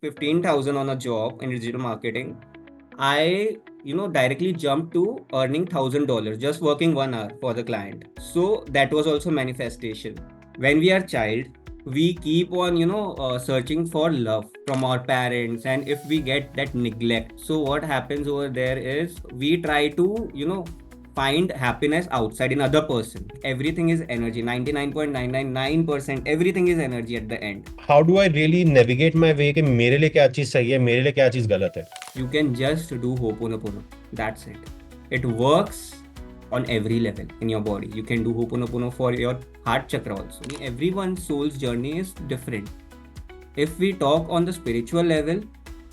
15,000 on a job in digital marketing, I directly jumped to earning $1,000 just working 1 hour for the client. So that was also manifestation. When we are child, we keep on searching for love from our parents, and if we get that neglect, so what happens over there is we try to find happiness outside in other person. Everything is energy. 99.999% everything is energy at the end. How do I really navigate my way कि मेरे लिए क्या चीज सही है, मेरे लिए क्या चीज गलत है? You can just do Ho'oponopono. That's it. It works on every level in your body. You can do Ho'oponopono for your heart chakra also. Everyone's soul's journey is different. If we talk on the spiritual level,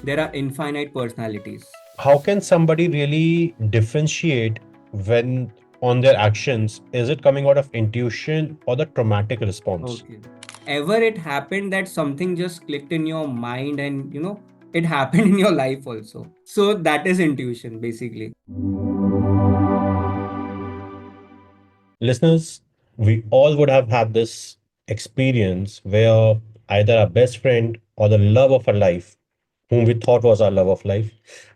there are infinite personalities. How can somebody really differentiate when on their actions is it coming out of intuition or the traumatic response? Okay. Ever it happened that something just clicked in your mind and it happened in your life also. So that is intuition basically. Listeners, we all would have had this experience where either our best friend or the love of our life, whom we thought was our love of life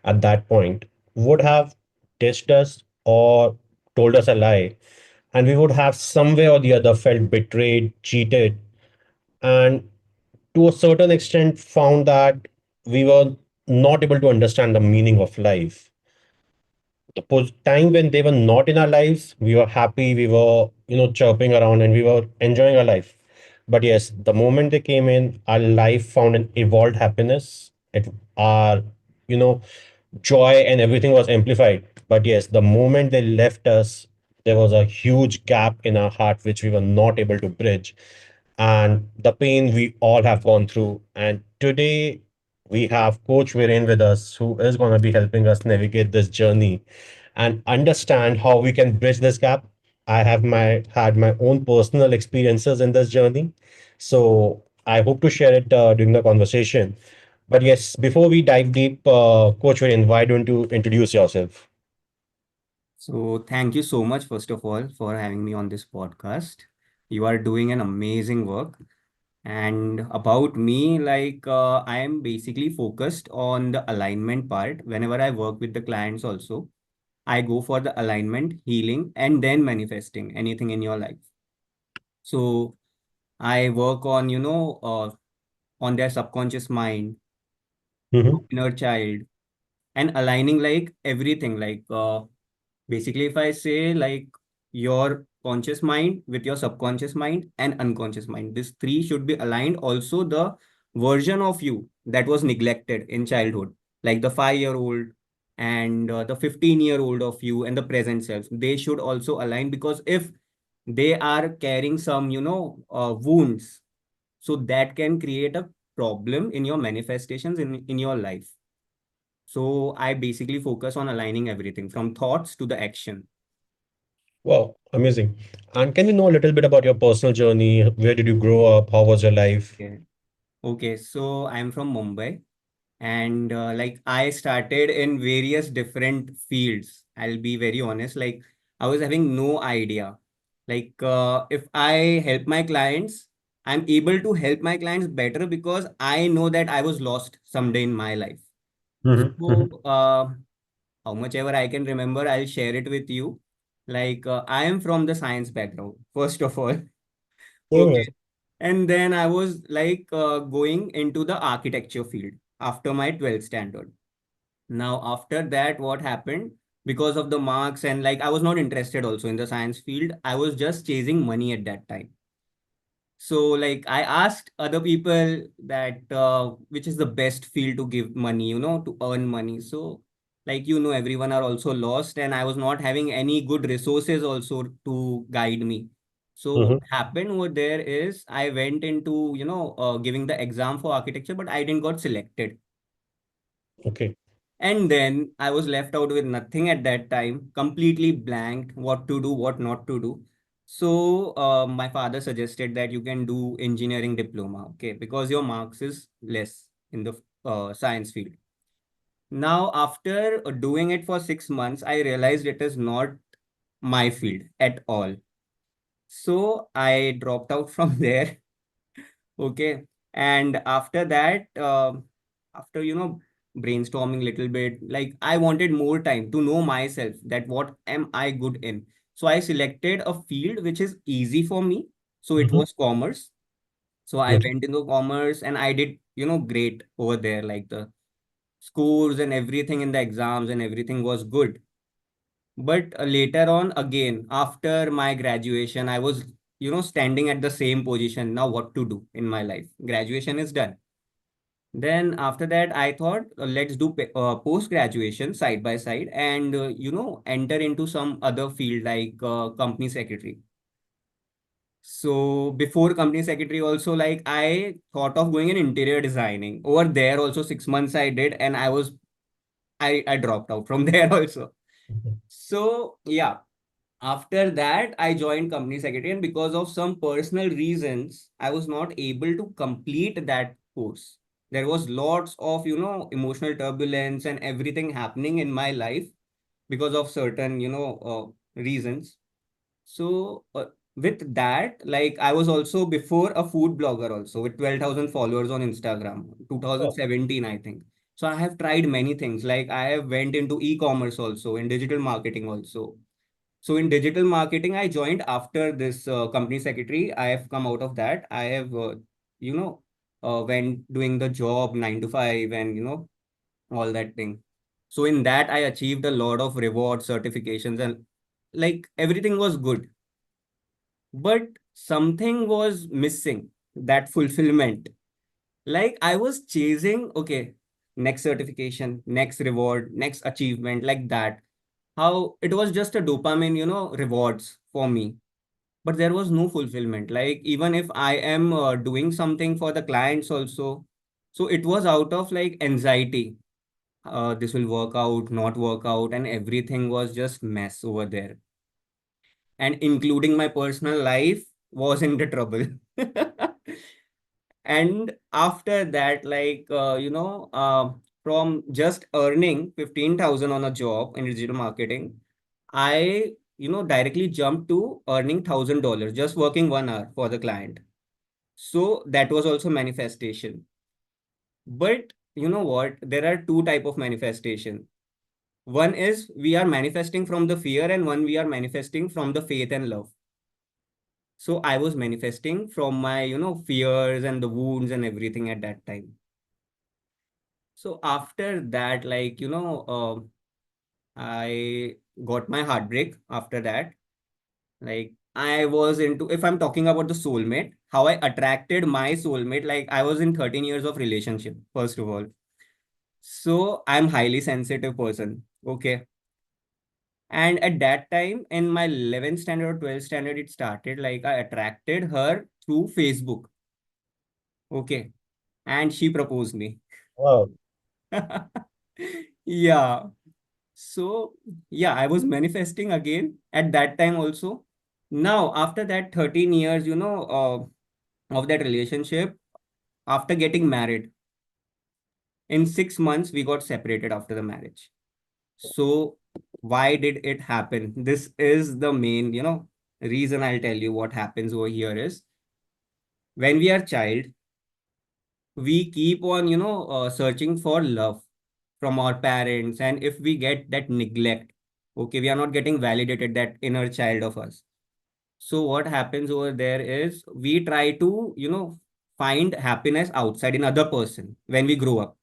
at that point, would have ditched us or told us a lie. And we would have some way or the other felt betrayed, cheated, and to a certain extent found that we were not able to understand the meaning of life. The time when they were not in our lives, we were happy, we were, chirping around and we were enjoying our life. But yes, the moment they came in, our life found an evolved happiness. Our, you know, joy and everything was amplified. But yes, the moment they left us, there was a huge gap in our heart which we were not able to bridge. And the pain we all have gone through. And today we have Coach Viren with us, who is going to be helping us navigate this journey and understand how we can bridge this gap. I have had my own personal experiences in this journey, so I hope to share it during the conversation. But yes, before we dive deep, Coach Viren, why don't you introduce yourself? So thank you so much, first of all, for having me on this podcast. You are doing an amazing work. And about me, I am basically focused on the alignment part. Whenever I work with the clients also, I go for the alignment, healing, and then manifesting anything in your life. So I work on, on their subconscious mind, Hmm. inner child, and aligning like everything. Basically, if I say like your conscious mind with your subconscious mind and unconscious mind, these three should be aligned. Also, the version of you that was neglected in childhood, like the 5-year-old and the 15-year-old of you and the present self, they should also align, because if they are carrying some, wounds, so that can create a problem in your manifestations in your life. So I basically focus on aligning everything from thoughts to the action. Wow, amazing. And can you know a little bit about your personal journey? Where did you grow up? How was your life? Okay. Okay, so I'm from Mumbai, and I started in various different fields. I'll be very honest, like I was having no idea. If I help my clients, I'm able to help my clients better because I know that I was lost someday in my life. Hmm. So, how much ever I can remember, I'll share it with you. I am from the science background, first of all. Okay. And then I was going into the architecture field after my 12th standard. Now, after that, what happened? Because of the marks, and like I was not interested also in the science field, I was just chasing money at that time. So, like, I asked other people that which is the best field to give money, to earn money. So, everyone are also lost, and I was not having any good resources also to guide me. So, what Hmm. happened over there is I went into, giving the exam for architecture, but I didn't got selected. Okay. And then I was left out with nothing at that time, completely blanked, what to do, what not to do. So my father suggested that you can do engineering diploma, okay, because your marks is less in the science field. Now, after doing it for 6 months, I realized it is not my field at all. So I dropped out from there, okay. And after that, after brainstorming little bit, like I wanted more time to know myself, that what am I good in. So I selected a field which is easy for me. So it Mhm. was commerce. So I Okay. went into commerce and I did great over there, like the scores and everything in the exams and everything was good. But later on, again, after my graduation, I was standing at the same position. Now what to do in my life? Graduation is done. Then after that, I thought, let's do post graduation side by side, and enter into some other field like company secretary. So before company secretary also, like I thought of going in interior designing. Over there also 6 months I did, and I dropped out from there also. Mhm. So yeah, after that I joined company secretary, and because of some personal reasons I was not able to complete that course. There was lots of emotional turbulence and everything happening in my life because of certain reasons. So with that, like I was also before a food blogger also with 12,000 followers on Instagram, Oh, 2017 I think. So I have tried many things. Like I have went into e-commerce also, in digital marketing also. So in digital marketing, I joined after this company secretary. I have come out of that. I have, you know, went doing the job 9 to 5, and all that thing. So in that, I achieved a lot of rewards, certifications, and like everything was good. But something was missing, that fulfillment. Like I was chasing, okay, next certification, next reward, next achievement, like that. How it was just a dopamine, rewards for me. But there was no fulfillment. Like even if I am doing something for the clients also, so it was out of like anxiety. This will work out, not work out, and everything was just mess over there. And including my personal life was in the trouble. And after that, like from just earning 15,000 on a job in digital marketing, I directly jumped to earning $1,000 just working 1 hour for the client. So that was also manifestation. But you know what, there are two type of manifestation. One is we are manifesting from the fear, and one we are manifesting from the faith and love. So I was manifesting from my fears and the wounds and everything at that time. So after that, like I got my heartbreak after that. Like I was into, if I'm talking about the soulmate, how I attracted my soulmate, like I was in 13 years of relationship, first of all. So I'm highly sensitive person. Okay. And at that time, in my 11th standard or 12th standard, it started like I attracted her through Facebook. Okay. And she proposed me. wow. Yeah. So, yeah, I was manifesting again at that time also. Now, after that 13 years, of that relationship, after getting married, in 6 months, we got separated after the marriage. So, why did it happen? This is the main, reason. I'll tell you what happens over here is when we are child, we keep on, searching for love from our parents. And if we get that neglect, okay, we are not getting validated, that inner child of us. So what happens over there is we try to, find happiness outside in other person when we grow up.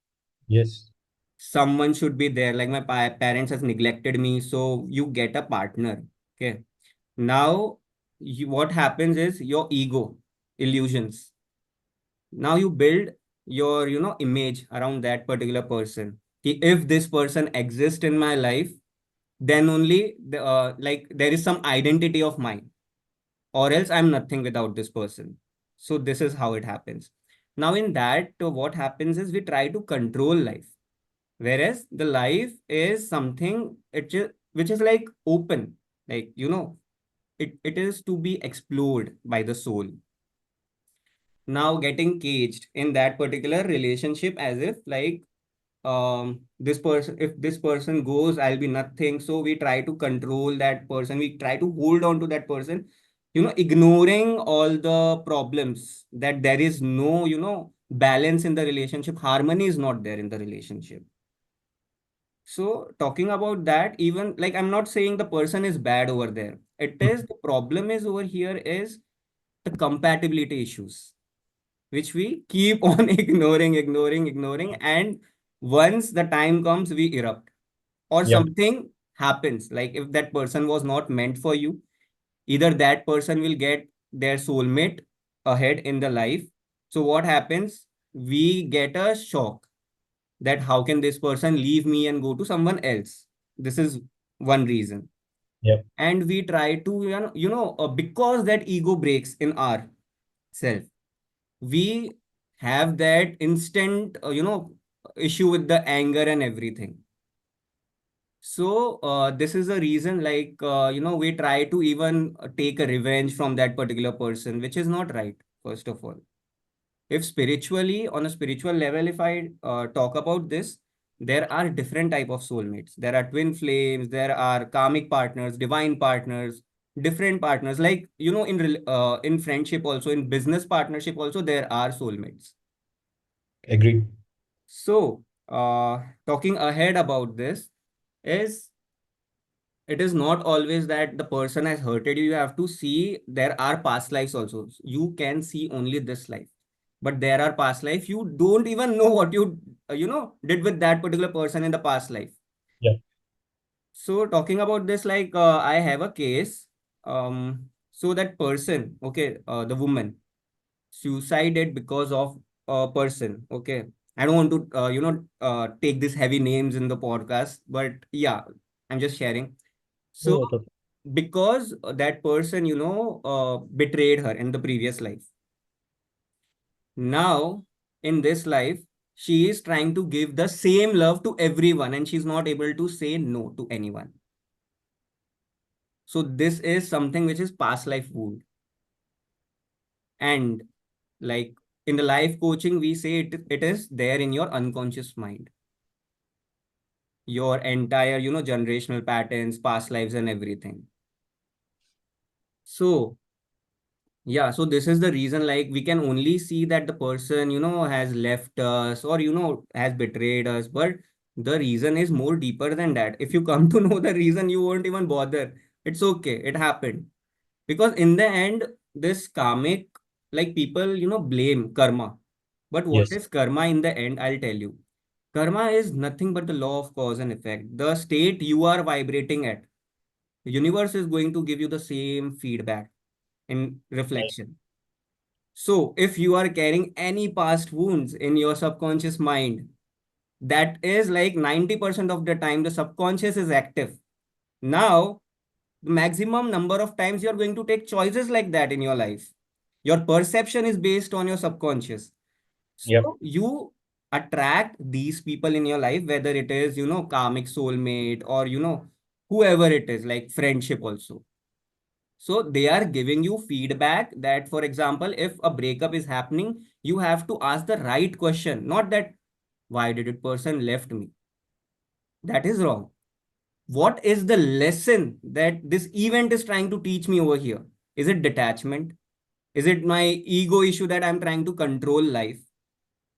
Yes. Someone should be there. Like my parents has neglected me, so you get a partner. Okay. Now, what happens is your ego, illusions. Now you build your, image around that particular person. If this person exists in my life, then only like there is some identity of mine, or else I'm nothing without this person. So this is how it happens. Now in that, what happens is we try to control life, whereas the life is something which is like open, like it is to be explored by the soul. Now getting caged in that particular relationship, as if like this person, if this person goes, I'll be nothing. So we try to control that person, we try to hold on to that person, ignoring all the problems, that there is no balance in the relationship, harmony is not there in the relationship. So talking about that, even like I'm not saying the person is bad over there. It is the problem is over here is the compatibility issues, which we keep on ignoring, and once the time comes, we erupt or Yep. something happens. Like if that person was not meant for you, either that person will get their soulmate ahead in the life. So what happens? We get a shock that how can this person leave me and go to someone else? This is one reason. Yep. And we try to, because that ego breaks in our self, we have that instant, issue with the anger and everything. So this is the reason, like, we try to even take a revenge from that particular person, which is not right, first of all. If spiritually, on a spiritual level, if I talk about this, there are different type of soulmates. There are twin flames, there are karmic partners, divine partners, different partners. Like, in friendship also, in business partnership also, there are soulmates. Agreed. So, talking ahead about this is it is not always that the person has hurted you. You have to see there are past lives also. You can see only this life, but there are past life. You don't even know what you did with that particular person in the past life. Yep. So talking about this, like I have a case. So that person, okay, the woman suicided because of a person. Okay, I don't want to take these heavy names in the podcast, but yeah, I'm just sharing. So No, that's okay. because that person, betrayed her in the previous life. Now, in this life, she is trying to give the same love to everyone and she's not able to say no to anyone. So this is something which is past life wound. And like in the life coaching, we say it is there in your unconscious mind. Your entire, generational patterns, past lives and everything. So yeah, so this is the reason, like we can only see that the person, has left us or, has betrayed us. But the reason is more deeper than that. If you come to know the reason, you won't even bother. It's okay. It happened. Because in the end, this karmic, like people, blame karma. But what Yes. is karma in the end? I'll tell you. Karma is nothing but the law of cause and effect. The state you are vibrating at, the universe is going to give you the same feedback in Right. reflection. So, if you are carrying any past wounds in your subconscious mind, that is like 90% of the time the subconscious is active. Now, the maximum number of times you are going to take choices like that in your life. Your perception is based on your subconscious. Yep. So, you attract these people in your life, whether it is, karmic soulmate or, whoever it is, like friendship also. So they are giving you feedback that, for example, if a breakup is happening, you have to ask the right question, not that why did it person left me? That is wrong. What is the lesson that this event is trying to teach me over here? Is it detachment? Is it my ego issue that I'm trying to control life?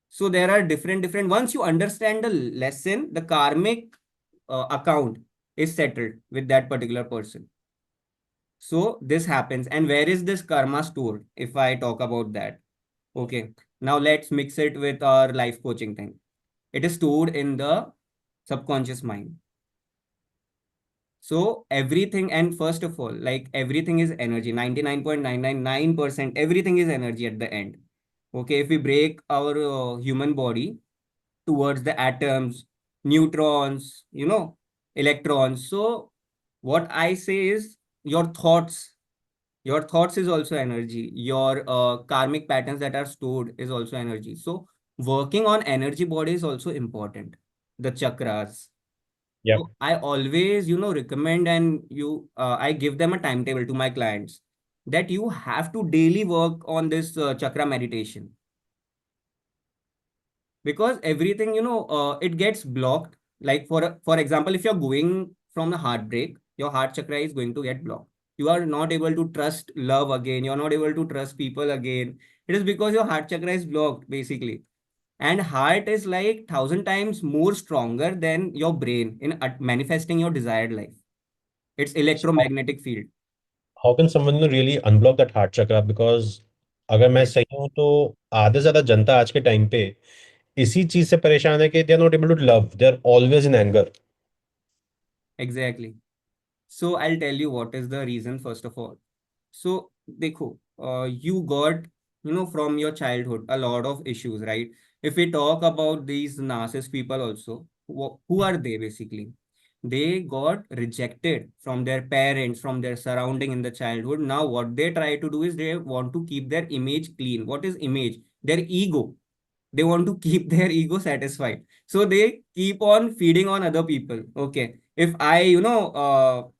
So there are different. Once you understand the lesson, the karmic account is settled with that particular person. So this happens. And where is this karma stored? If I talk about that. Okay. Now let's mix it with our life coaching thing. It is stored in the subconscious mind. So everything, and first of all, like everything is energy. 99.999%, everything is energy at the end. Okay. If we break our human body towards the atoms, neutrons, electrons. So what I say is your thoughts is also energy. Your karmic patterns that are stored is also energy. So working on energy body is also important. The chakras. Yep. So I always, recommend and I give them a timetable to my clients that you have to daily work on this chakra meditation because everything, it gets blocked. Like for example, if you're going from the heartbreak, your heart chakra is going to get blocked. You are not able to trust love again. You're not able to trust people again. It is because your heart chakra is blocked, basically. And heart is like 1,000 times more stronger than your brain in manifesting your desired life. It's So electromagnetic field. how can someone really unblock that heart chakra? Because अगर मैं Yes, सही हूँ तो आधे से ज्यादा जनता आज के टाइम पे इसी चीज से परेशान है कि they are not able to love, they are always in anger. exactly. So I'll tell you what is the reason first of all. So, देखो, you got, from your childhood a lot of issues, right? If we talk about these narcissist people also, who are they basically? They got rejected from their parents, from their surrounding in the childhood. Now, what they try to do is they want to keep their image clean. What is image? Their ego. They want to keep their ego satisfied. So they keep on feeding on other people. Okay. If I,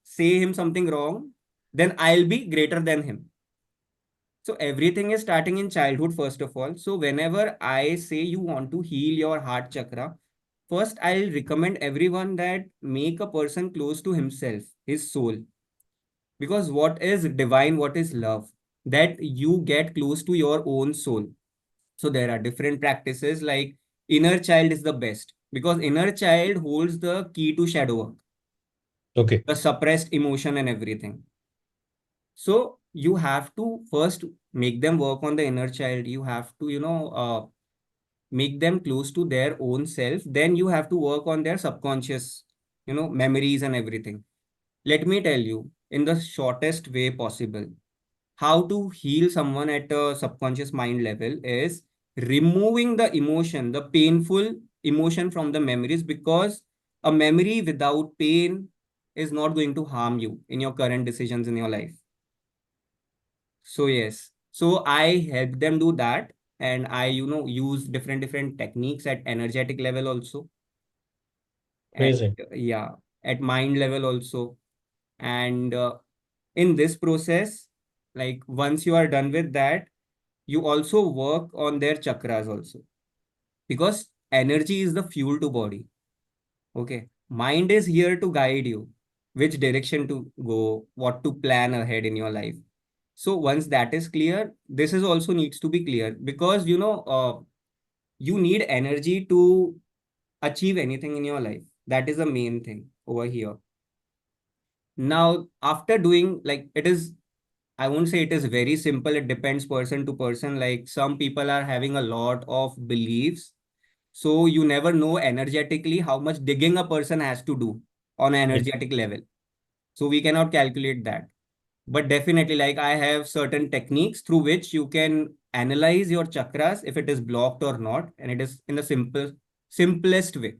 say him something wrong, then I'll be greater than him. So everything is starting in childhood, first of all. So whenever I say you want to heal your heart chakra, first I'll recommend everyone that make a person close to himself, his soul. Because what is divine, what is love? That you get close to your own soul. So there are different practices like inner child is the best because inner child holds the key to shadow work, Okay. the suppressed emotion and everything. So you have to first make them work on the inner child. You have to, make them close to their own self. Then you have to work on their subconscious, memories and everything. Let me tell you in the shortest way possible how to heal someone at a subconscious mind level is removing the emotion, the painful emotion from the memories because a memory without pain is not going to harm you in your current decisions in your life. So yes, so I help them do that, and I use different techniques at energetic level also, at Amazing. yeah, at mind level also. And in this process, like once you are done with that, you also work on their chakras also because energy is the fuel to body. Okay, mind is here to guide you which direction to go, what to plan ahead in your life. So once that is clear, this is also needs to be clear because you need energy to achieve anything in your life. That is the main thing over here. Now after doing, like, it is, I won't say it is very simple. It depends person to person. Like some people are having a lot of beliefs. So you never know energetically how much digging a person has to do on an energetic level. So we cannot calculate that. But definitely, like I have certain techniques through which you can analyze your chakras if it is blocked or not. And it is in the simplest way.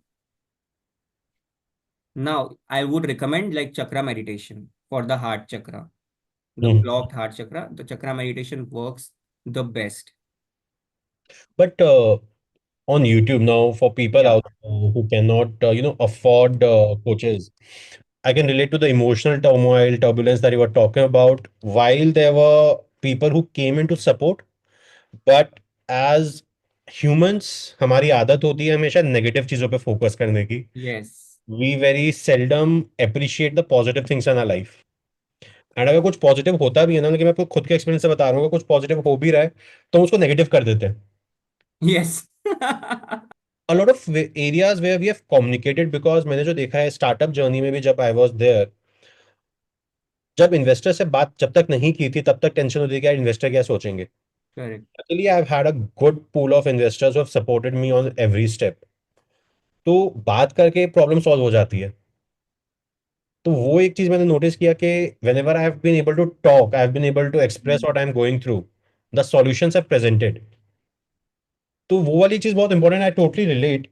Now, I would recommend like chakra meditation for the heart chakra, the Mhm. blocked heart chakra. The chakra meditation works the best. But on YouTube now, for people Yeah. out there who cannot, afford coaches, I can relate to the emotional turmoil, turbulence that you were talking about. While there were people who came in to support, but as humans, हमारी आदत होती है हमेशा negative चीजों पे focus करने की. Yes. We very seldom appreciate the positive things in our life. And अगर कुछ पॉजिटिव होता भी है ना, लेकिन मैं आपको खुद के एक्सपीरियंस से बता रहा हूँ, अगर कुछ पॉजिटिव हो भी रहा है तो हम उसको नेगेटिव कर देते हैं. Yes. A lot of areas where we have communicated, because मैंने जो देखा है स्टार्टअप जर्नी में भी जब आई वाज देयर, जब इन्वेस्टर से बात जब तक नहीं की थी तब तक टेंशन होती है कि यार इन्वेस्टर क्या सोचेंगे. Correct. Luckily, I've had a good pool of investors who have supported me on every step. तो बात करके प्रॉब्लम सॉल्व हो जाती है. तो वो एक चीज मैंने नोटिस किया कि whenever I have been able to talk, I have been able to express what I'm going through, the solutions are presented. तो वो वाली चीज बहुत important, I totally relate.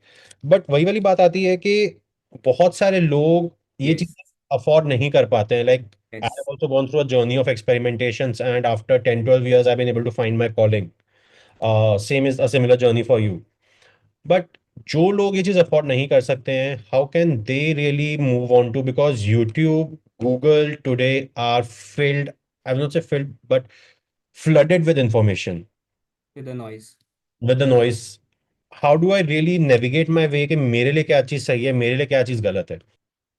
But वही वाली बात आती है कि बहुत सारे लोग ये Yes. चीज अफोर्ड नहीं कर पाते हैं. Like I Yes. Have also gone through a journey of experimentations and after 10-12 years I've been able to find my calling. Same is a similar journey for you. But जो लोग ये चीज afford नहीं कर सकते हैं, how can they really move on to, because YouTube, Google today are filled, I will not say filled, but flooded with information, With the noise. with the noise. How do I really navigate my way कि मेरे लिए क्या चीज सही है, मेरे लिए क्या चीज गलत है?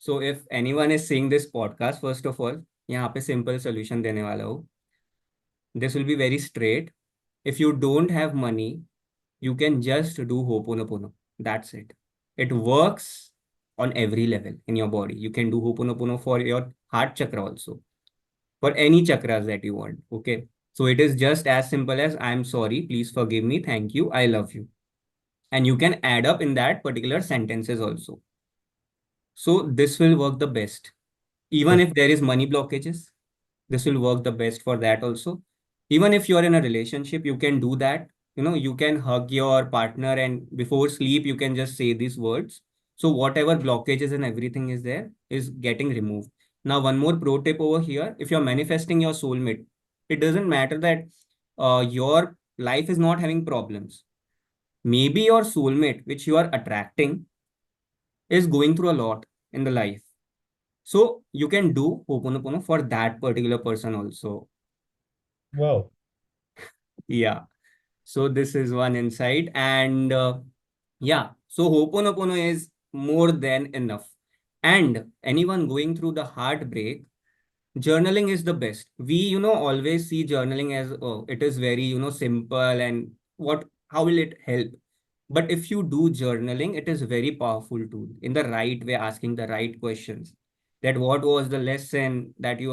So if anyone is seeing this podcast, first of all, यहाँ पे सिंपल सोल्यूशन देने वाला हूँ. This will be very straight. If you don't have money, you can just do Ho'oponopono. That's it. It works on every level in your body. You can do Ho'oponopono for your heart chakra also, for any chakras that you want. Okay. So it is just as simple as I'm sorry, please forgive me, thank you, I love you. And you can add up in that particular sentences also. So this will work the best. Even if there is money blockages, this will work the best for that also. Even if you're in a relationship, you can do that. You can hug your partner and before sleep, you can just say these words. So whatever blockages and everything is there is getting removed. Now, one more pro tip over here. If you're manifesting your soulmate, it doesn't matter that your life is not having problems. Maybe your soulmate, which you are attracting, is going through a lot in the life. So you can do Ho'oponopono for that particular person also. Wow. Yeah. So this is one insight. And yeah, so Ho'oponopono is more than enough. And anyone going through the heartbreak, journaling is the best. We, always see journaling as, oh, it is very, simple and how will it help? But if you do journaling, it is very powerful tool in the right way, asking the right questions. That what was the lesson that you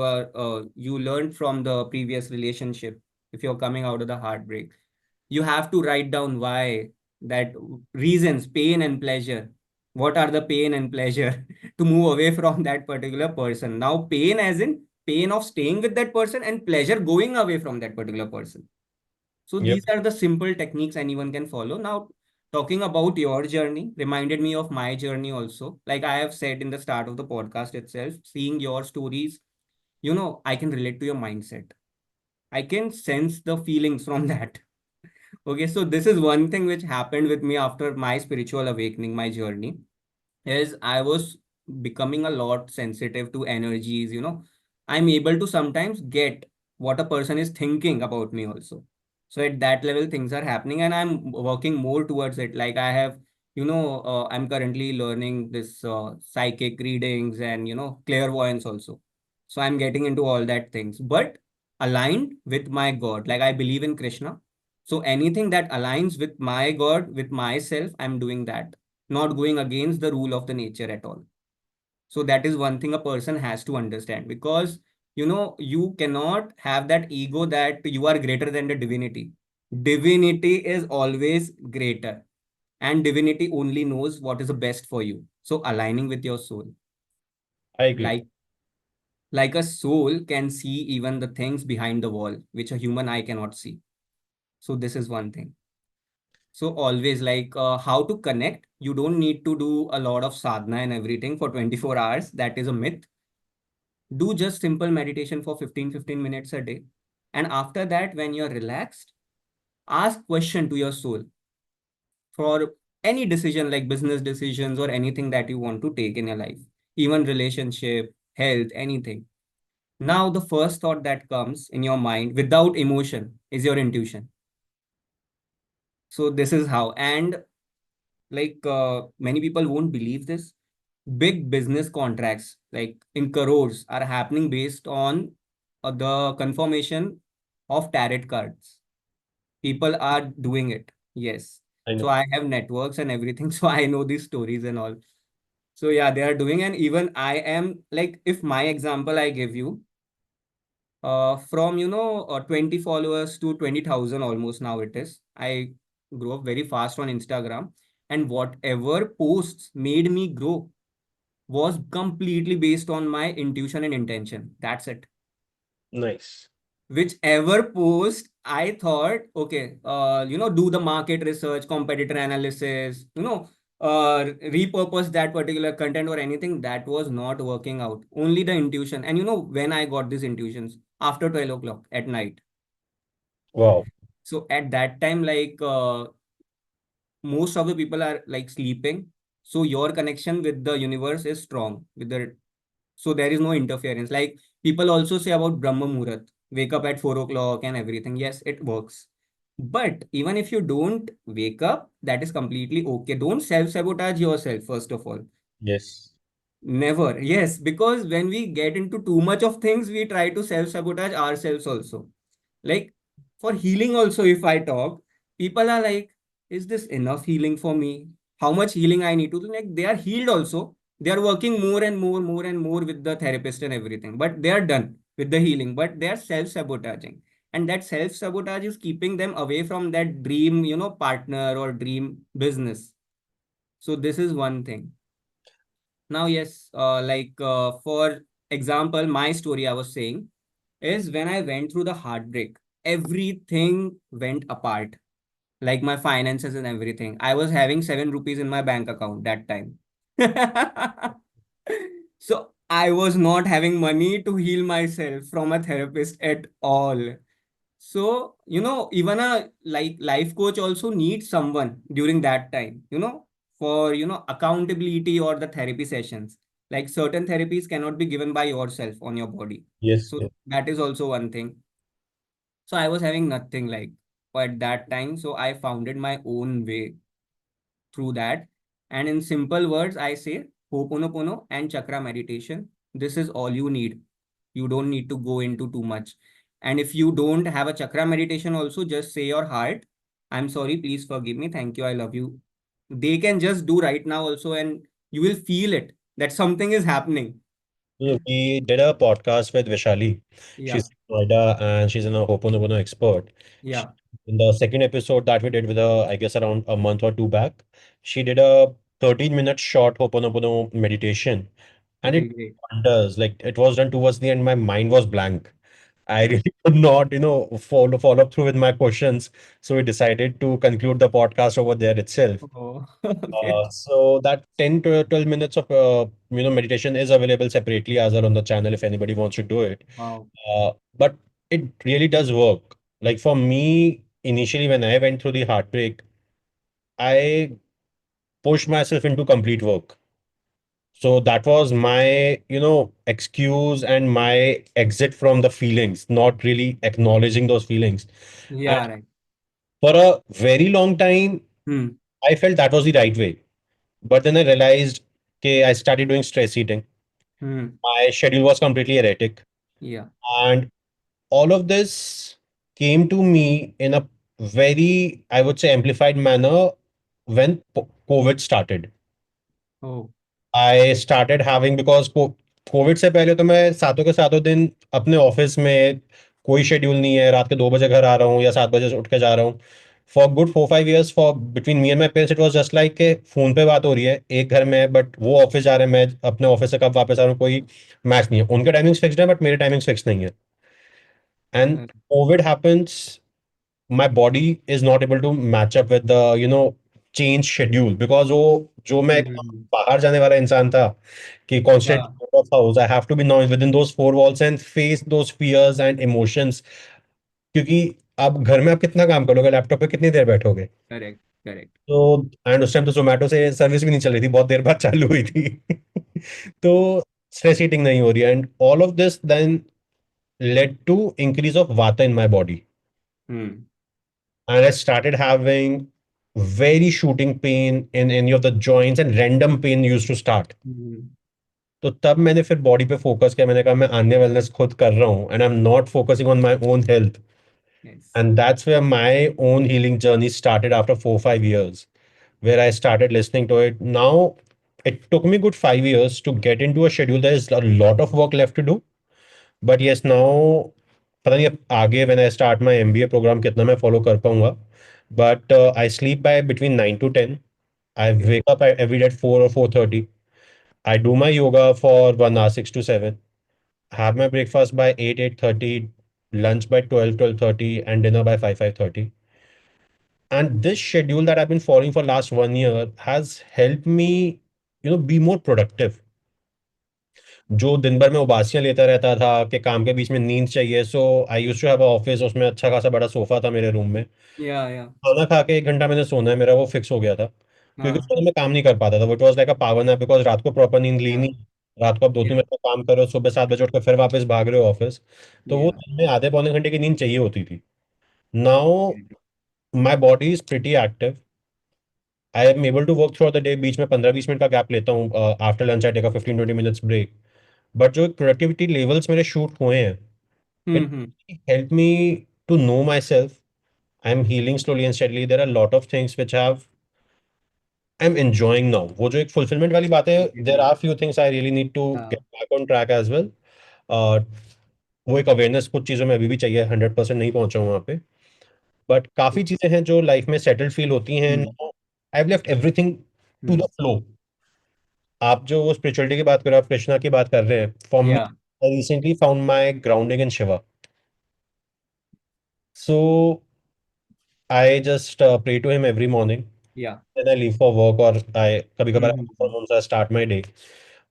learned from the previous relationship if you're coming out of the heartbreak. You have to write down why, that reasons, pain and pleasure. What are the pain and pleasure to move away from that particular person? Now, pain as in pain of staying with that person and pleasure going away from that particular person. So Yep. these are the simple techniques anyone can follow. Now, talking about your journey reminded me of my journey also. Like I have said in the start of the podcast itself, seeing your stories, I can relate to your mindset. I can sense the feelings from that. Okay, so this is one thing which happened with me after my spiritual awakening, my journey, is I was becoming a lot sensitive to energies. I'm able to sometimes get what a person is thinking about me also. So at that level, things are happening, and I'm working more towards it. Like I have, I'm currently learning this psychic readings and clairvoyance also. So I'm getting into all that things, but aligned with my God. Like I believe in Krishna. So anything that aligns with my God, with myself, I'm doing that, not going against the rule of the nature at all. So that is one thing a person has to understand, because you cannot have that ego that you are greater than the divinity. Divinity is always greater, and divinity only knows what is the best for you. So aligning with your soul, I agree. like a soul can see even the things behind the wall which a human eye cannot see. So this is one thing. So always, like how to connect. You don't need to do a lot of sadhana and everything for 24 hours. That is a myth. Do just simple meditation for 15 minutes a day. And after that, when you're relaxed, ask question to your soul for any decision, like business decisions or anything that you want to take in your life, even relationship, health, anything. Now, the first thought that comes in your mind without emotion is your intuition. So this is how. And like many people won't believe this, big business contracts like in crores are happening based on the confirmation of tarot cards. People are doing it, yes. I So know. I have networks and everything, so I know these stories and all. So yeah, they are doing. And even I am like, if my example I give you, from 20 followers to 20,000 almost now it is. I grew up very fast on Instagram, and whatever posts made me grow was completely based on my intuition and intention. That's it. Nice. Whichever post I thought, okay, do the market research, competitor analysis, repurpose that particular content or anything, that was not working out. Only the intuition. And when I got these intuitions after 12 o'clock at night. Wow. So at that time, like most of the people are like sleeping. So your connection with the universe is strong with the, so there is no interference. Like people also say about Brahma Muhurat, wake up at 4 o'clock and everything. Yes, it works. But even if you don't wake up, that is completely okay. Don't self sabotage yourself, first of all. Yes. Never. Yes, because when we get into too much of things, we try to self-sabotage ourselves also. Like for healing also, if I talk, people are like, is this enough healing for me? How much healing I need to do? Like they are healed also. They are working more and more, more and more with the therapist and everything, but they are done with the healing, but they are self-sabotaging. And that self-sabotage is keeping them away from that dream, partner or dream business. So this is one thing. Now, yes, for example, my story I was saying is when I went through the heartbreak, everything went apart, like my finances and everything. I was having 7 rupees in my bank account that time. So I was not having money to heal myself from a therapist at all. So, even a like life coach also needs someone during that time, for, accountability or the therapy sessions. Like certain therapies cannot be given by yourself on your body. Yes, So yes. that is also one thing. So I was having nothing like at that time. So I founded my own way through that. And in simple words, I say Ho'oponopono and chakra meditation. This is all you need. You don't need to go into too much. And if you don't have a chakra meditation, also just say your heart, I'm sorry, please forgive me. Thank you. I love you. They can just do right now also, and you will feel it that something is happening. So we did a podcast with Vishali. Yeah. She's in Noida and she's an Ho'oponopono expert. She, Yeah. in the second episode that we did with her, I guess around a month or two back, she did a 13-minute short Ho'oponopono meditation. And Okay, it great. wonders. Like it was done towards the end, my mind was blank. I really could not, follow up through with my questions. So we decided to conclude the podcast over there itself. Oh, okay. So that 10 to 12 minutes of meditation is available separately as well on the channel if anybody wants to do it. Wow. But it really does work. Like for me, initially when I went through the heartbreak, I pushed myself into complete work. So that was my, excuse and my exit from the feelings, not really acknowledging those feelings. And Yeah, right. for a very long time, Hmm. I felt that was the right way. But then I realized, okay, I started doing stress eating. Hmm. My schedule was completely erratic. Yeah. And all of this came to me in a very, I would say, amplified manner when COVID started. Oh, I started having because Covid से पहले तो मैं सातों के सातों दिन अपने office में कोई शेड्यूल नहीं है रात के 2 बजे घर आ रहा हूँ या 7 बजे से उठ के जा रहा हूँ for good 4 5 years for between me and my parents it was just like के फोन पे बात हो रही है एक घर में है बट वो ऑफिस जा रहे हैं मैं अपने ऑफिस से कब वापस आ रहा हूँ कोई मैच नहीं है उनके टाइमिंग्स फिक्स्ड है बट मेरे टाइमिंग्स फिक्स नहीं है and uh, Covid happens my body is not able to match up with the change schedule because वो जो मैं एक hmm. बाहर जाने वाला इंसान था कि constantly Yeah, out of house I have to be now within those four walls and face those fears and emotions क्योंकि आप घर में आप कितना काम करोगे लैपटॉप पे कितनी देर बैठोगे correct, correct. तो एंड उस टाइम तो जोमेटो से सर्विस भी नहीं चल रही थी बहुत देर बाद चालू हुई थी तो स्ट्रेस ईटिंग नहीं हो रही है and all of this then led to increase of vata in my body Hmm. and I started having very shooting pain in any of the joints and random pain used to start. Hmm. तो तब मैंने फिर body पे focus किया मैंने कहा मैं अन्य वेलनेस खुद कर रहा हूँ and I am not focusing on my own health Yes. And that's where my own healing journey started after 4 5 years where I started listening to it. Now it took me good 5 years to get into a schedule. There is a lot of work left to do, but yes, now पता नहीं अब आगे when I start my MBA program कितना मैं follow कर पाऊंगा. But I sleep by between 9 to 10. I Okay. wake up every day at 4 or 4:30. I do my yoga for 1 hour, 6 to 7. Have my breakfast by 8, 8:30, lunch by 12, 12:30, and dinner by 5, 5:30. And this schedule that I've been following for last 1 year has helped me, be more productive. जो दिन भर में उबासियां लेता रहता था कि काम के बीच में नींद चाहिए so I used to have a office उसमें अच्छा खासा बड़ा सोफा था मेरे रूम में Yeah, yeah. खाना खा के 1 घंटा मैंने सोना है मेरा वो फिक्स हो गया था क्योंकि Uh, उसमें मैं काम नहीं कर पाता था it was like a power nap because रात को प्रॉपर नींद ली yeah. नहीं रात को आप 2 3 Yeah. बजे तक काम कर रहे हो सुबह 7 बजे उठ कर फिर वापस भाग रहे हो ऑफिस तो वो Yeah. दिन में आधे पौने घंटे की नींद चाहिए होती थी now my body is pretty active I am able to work through the day, बीच में 15-20 मिनट का गैप लेता हूँ, after lunch I take a 15-20 minutes break, but जो प्रोडक्टिविटी लेवल्स मेरे शूट हुए हैं, it hmm. Help me to know myself. I am healing slowly and steadily. There are lot of things which have I am enjoying now. वो जो एक fulfilment वाली बात है, there Exactly. Are few things I really need to get हाँ। Back on track as well. वो एक awareness कुछ चीज़ों में अभी भी चाहिए, 100% नहीं पहुंचा हूँ वहाँ पे. बट काफ़ी चीज़ें हैं जो लाइफ में सेटल्ड फील होती हैं. Hmm. I have left everything to the hmm. Flow. आप जो वो स्पिरिचुअलिटी की बात कर रहे हो, आप कृष्णा की बात कर रहे हैं, for me Yeah. I recently found my grounding in Shiva. So I just pray to him every morning. Yeah. Then I leave for work, or I कभी कभार I work from Mm-hmm. home, so I start my day.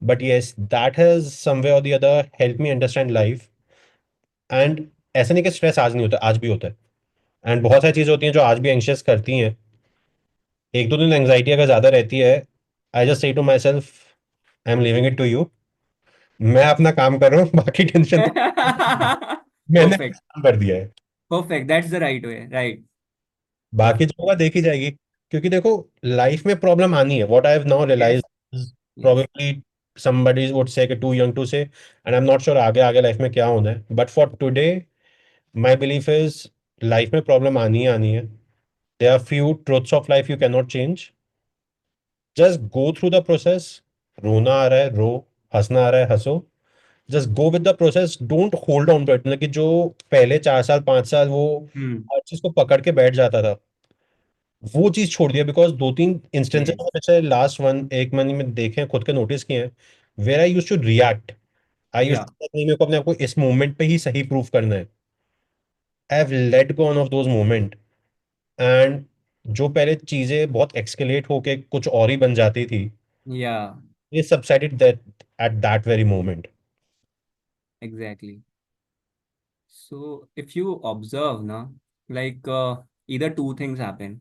But yes, that has somewhere or the other helped me understand life. And ऐसा नहीं कि stress आज नहीं होता, आज भी होता है. एंड बहुत सारी चीजें होती हैं जो आज भी एंशियस करती हैं. एक दो दिन एंग्जाइटी अगर ज्यादा रहती है, I just say to myself, I am living it to you. मैं अपना काम कर रहा हूँ, बाकी टेंशन तो मैंने अपना Perfect. काम कर दिया है. Perfect. That's the right way. Right. बाकी जो Perfect. होगा देखी जाएगी. क्योंकि देखो, लाइफ में प्रॉब्लम आनी है. What I have now Yes. Realise, Yes. Probably somebody would say कि too young to say, and I am not sure आगे आगे लाइफ में क्या होना है. But for today my belief is, life में प्रॉब्लम आनी है. There are few truths of life you can not change. Just go through the process. रोना आ रहा है रो, हंसना आ रहा है हंसो. Just go with the process, don't hold on to it. मतलब कि जो पहले 4 साल 5 साल वो Hmm. हर चीज को पकड़ के बैठ जाता था, वो चीज छोड़ दिया. Because 2-3 instances Yes. पिछले लास्ट 1-1 महीने में देखे हैं, खुद के नोटिस किए हैं, where I use to react. I use Yeah. To, नहीं मेरे को अपने आप को इस मोमेंट पे ही सही प्रूव करना है. I have let go on off those moment. And जो पहले चीजें बहुत एक्सकेलेट होके कुछ और ही बन जाती थी, Yeah. ये subsided that at that very moment. Exactly. So if you observe now, like either two things happen.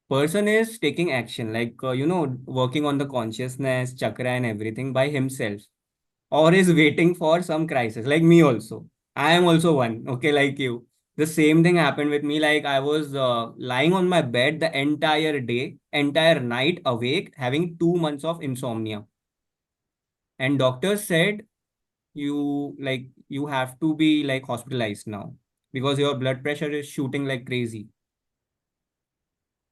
Person is taking action, like working on the consciousness, chakra, and everything by himself, or is waiting for some crisis. Like me also, I am also one. Okay, like you. The same thing happened with me. Like I was lying on my bed the entire day, entire night awake, having 2 months of insomnia, and doctors said you have to be like hospitalized now because your blood pressure is shooting like crazy.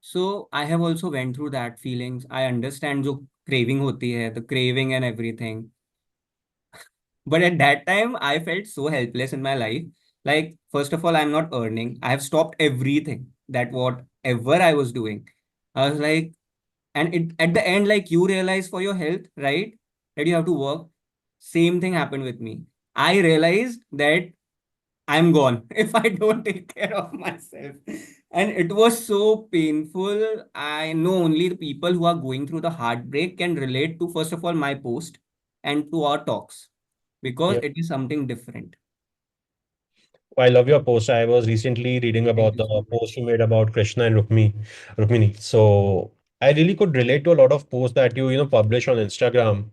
So I have also went through that feelings. I understand जो craving होती है, the craving and everything. But at that time, I felt so helpless in my life. Like, first of all, I'm not earning. I have stopped everything that whatever I was doing. I was like, and it at the end, like you realize for your health, right? That you have to work. Same thing happened with me. I realized that I'm gone if I don't take care of myself. And it was so painful. I know only the people who are going through the heartbreak can relate to, first of all, my post and to our talks because Yeah. it is something different. I love your post. I was recently reading Thank about you the so much. post you made about Krishna and Rukmini. So I really could relate to a lot of posts that you publish on Instagram.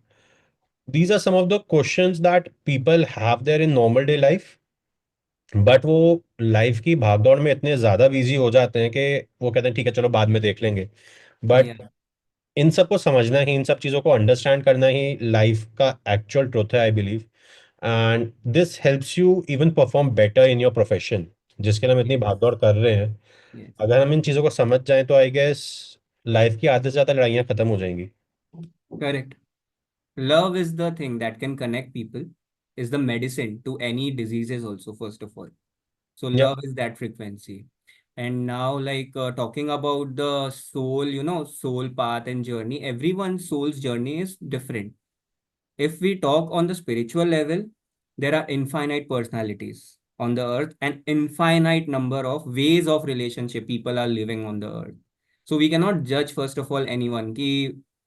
These are some of the questions that people have there in normal day life, but वो life की भागदौड़ में इतने ज्यादा busy हो जाते हैं कि वो कहते हैं ठीक है चलो बाद में देख लेंगे. Yeah, बट इन सबको समझना ही, इन सब चीज़ों को अंडरस्टैंड करना ही लाइफ का एक्चुअल ट्रुथ है, I believe. And this helps you even perform better in your profession, जिसके लिए हम इतनी yes, भागदौड़ कर रहे हैं. yes. अगर हम इन चीज़ों को समझ जाएं तो आई गेस लाइफ की आधे से ज़्यादा लड़ाइयाँ खत्म हो जाएंगी. Correct. Love is the thing that can connect people, is the medicine to any diseases also, first of all. So या. love is that frequency. And now, like talking about the soul, soul path and journey, everyone's soul's journey is different. If we talk on the spiritual level, there are infinite personalities on the earth and infinite number of ways of relationship people are living on the earth. So we cannot judge, first of all, anyone ki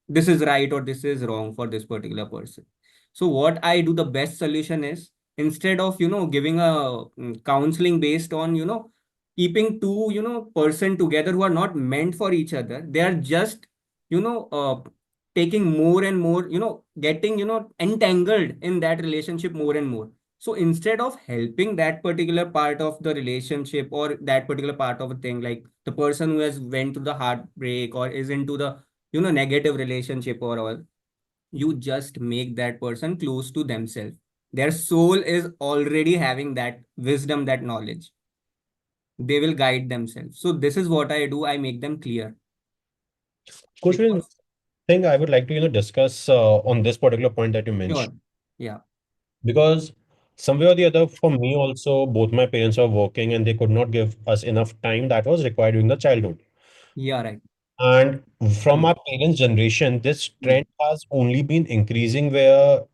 this is right or this is wrong for this particular person. So what I do, the best solution is, instead of giving a counseling based on keeping two person together who are not meant for each other, they are just you know uh, taking more and more, getting entangled in that relationship more and more. So instead of helping that particular part of the relationship or that particular part of a thing, like the person who has went through the heartbreak or is into the, negative relationship or all, you just make that person close to themselves. Their soul is already having that wisdom, that knowledge. They will guide themselves. So this is what I do. I make them clear. Coach, one Because, thing I would like to discuss on this particular point that you mentioned, sure. Yeah. because somewhere or the other, for me also, both my parents were working and they could not give us enough time that was required during the childhood. Yeah, right. And from Hmm. our parents' generation, this Hmm. trend has only been increasing where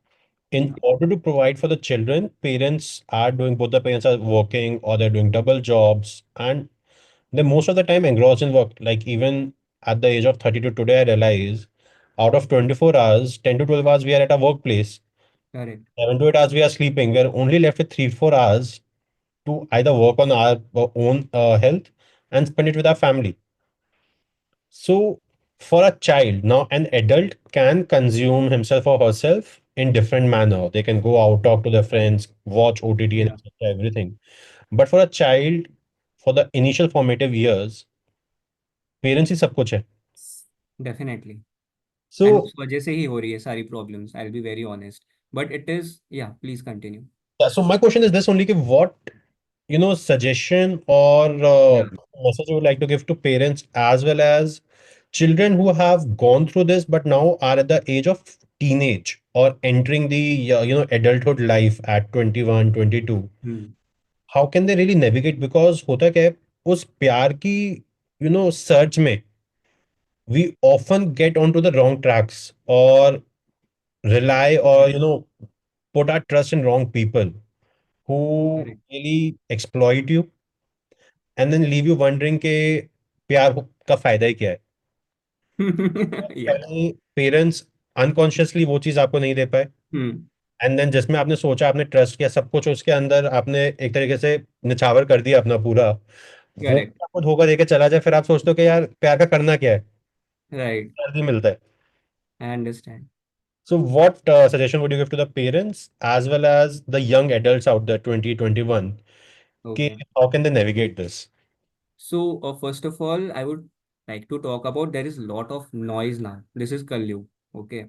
in order to provide for the children, parents are doing, both the parents are working or they're doing double jobs, and they most of the time engrossed in work. Like even at the age of 32 today, I realize out of 24 hours, 10 to 12 hours we are at our workplace, Correct. 7 to 8 hours we are sleeping. We are only left with 3 4 hours to either work on our own health and spend it with our family. So, for a child, now an adult can consume himself or herself in different manner. They can go out, talk to their friends, watch OTT and Yeah. etc. Everything. But for a child, for the initial formative years, parents ही सब कुछ है. Definitely. And So, उस वजह से ही हो रही है सारी problems. I'll be very honest. But it is, yeah, please continue. yeah, so my question is this only: कि what suggestion or Yeah. message you would like to give to parents as well as children who have gone through this but now are at the age of teenage or entering the adulthood life at 21, 22. Hmm. How can they really navigate? Because होता क्या है उस प्यार की search में we often get onto the wrong tracks or rely or put our trust in wrong people who Correct. really exploit you and then leave you wondering कि प्यार का फायदा ही क्या है. Yeah. पहले पेरेंट्स अनकॉन्शियसली वो चीज आपको नहीं दे पाए Hmm. एंड देन जिसमें आपने सोचा, आपने ट्रस्ट किया, सब कुछ उसके अंदर आपने एक तरीके से निछावर कर दिया अपना पूरा, वो Correct. आपको धोखा देके चला जाए, फिर आप सोचते हो कि यार प्यार का करना क्या है, Right. जल्दी मिलता है. I understand. So what suggestion would you give to the parents as well as the young adults out there 2021 कि Okay. how can they navigate this? So, first of all, I would like to talk about there is a lot of noise now. This is Kalyu. Okay.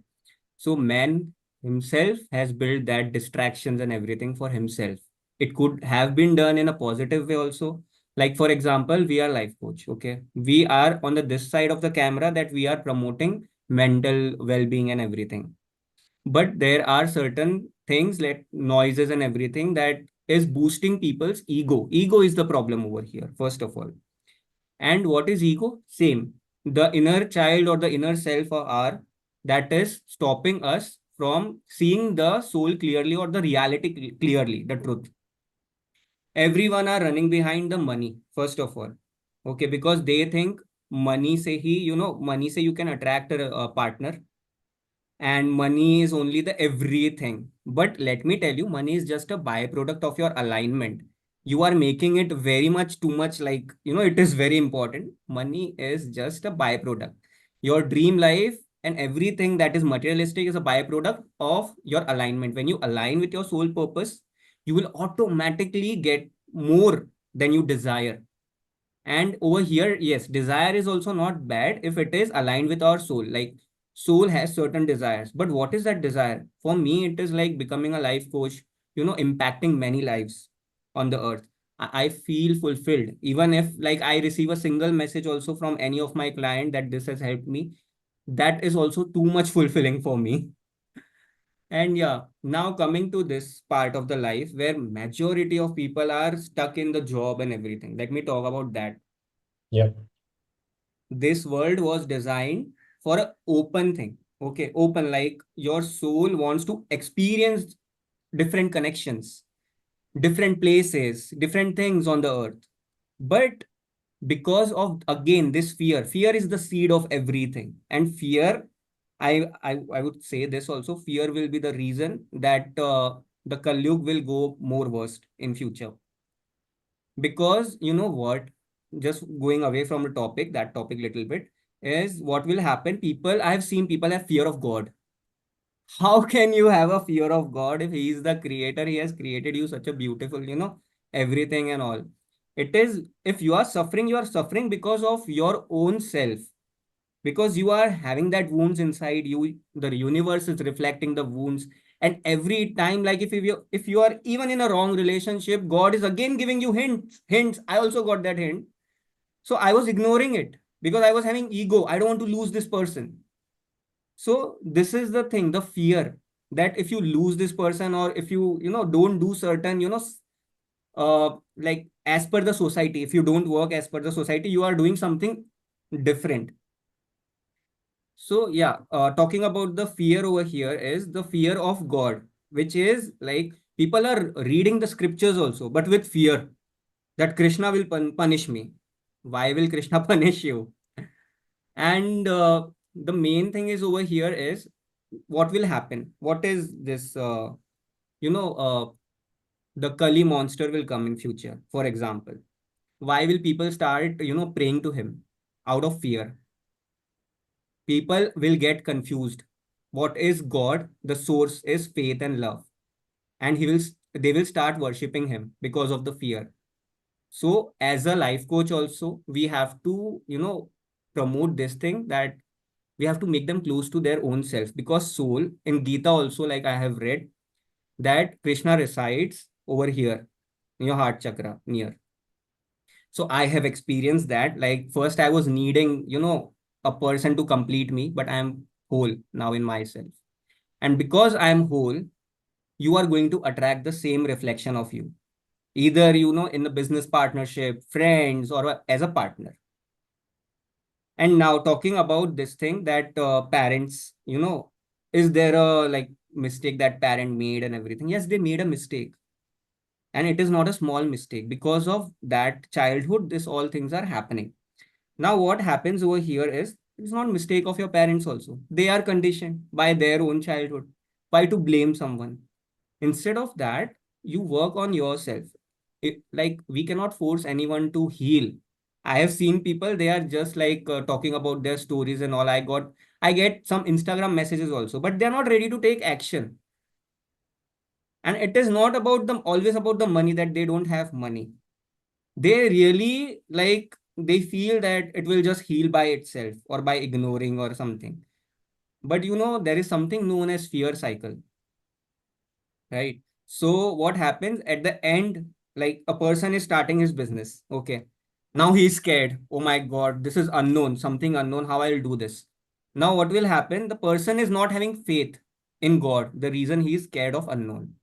So, man himself has built that distractions and everything for himself. It could have been done in a positive way also. Like, for example, we are life coach. Okay. We are on the this side of the camera that we are promoting mental well-being and everything. But there are certain things like noises and everything that is boosting people's ego. Ego is the problem over here, first of all. And what is ego? Same. The inner child or the inner self or R that is stopping us from seeing the soul clearly or the reality clearly, the truth. Everyone are running behind the money, first of all. Okay, because they think money say money say you can attract a partner and money is only the everything. But let me tell you, money is just a byproduct of your alignment. You are making it very much too much like, it is very important. Money is just a byproduct. Your dream life and everything that is materialistic is a byproduct of your alignment. When you align with your soul purpose, you will automatically get more than you desire. And over here, yes, desire is also not bad if it is aligned with our soul. Like soul has certain desires. But what is that desire? For me, it is like becoming a life coach, impacting many lives on the earth. I feel fulfilled. Even if like I receive a single message also from any of my client that this has helped me, that is also too much fulfilling for me. And yeah, now coming to this part of the life where majority of people are stuck in the job and everything. Let me talk about that. Yeah. This world was designed for an open thing. Okay, open, like your soul wants to experience different connections, different places, different things on the earth. But because of again this fear is the seed of everything. And fear, I would say this also, fear will be the reason that the Kalyug will go more worst in future. Because you know what, just going away from the topic, that topic little bit, is what will happen. People, I have seen people have fear of God. How can you have a fear of God if he is the creator? He has created you such a beautiful, everything and all. It is, if you are suffering because of your own self, because you are having that wounds inside you. The universe is reflecting the wounds. And every time, like if you are even in a wrong relationship, God is again giving you hints. I also got that hint. So I was ignoring it because I was having ego. I don't want to lose this person. So this is the thing, the fear that if you lose this person, or if you don't do certain, like as per the society, if you don't work as per the society, you are doing something different. So yeah, talking about the fear over here is the fear of God, which is like people are reading the scriptures also, but with fear that Krishna will punish me. Why will Krishna punish you? And the main thing is over here is what will happen? What is this? You know, uh, the Kali monster will come in future. For example, why will people start praying to him? Out of fear. People will get confused. What is God? The source is faith and love, and they will start worshiping him because of the fear. So as a life coach also, we have to promote this thing, that we have to make them close to their own self, because soul in Gita also, like I have read, that Krishna resides over here in your heart chakra near. So I have experienced that. Like first I was needing a person to complete me, but I am whole now in myself. And because I am whole, you are going to attract the same reflection of you, either in the business partnership, friends, or as a partner. And now talking about this thing, that parents, is there a like mistake that parent made and everything? Yes, they made a mistake, and it is not a small mistake. Because of that childhood, this all things are happening. Now what happens over here is, it's not mistake of your parents also. They are conditioned by their own childhood. Why to blame someone? Instead of that, you work on yourself. Like we cannot force anyone to heal. I have seen people, they are just like talking about their stories and all. I get some Instagram messages also, but they're not ready to take action. And it is not about them always about the money, that they don't have money. They really like, they feel that it will just heal by itself or by ignoring or something. But there is something known as fear cycle, right? So what happens at the end, like a person is starting his business. Okay. Now he's scared. Oh my God, this is unknown, something unknown. How I'll do this? Now what will happen? The person is not having faith in God. The reason he is scared of unknown.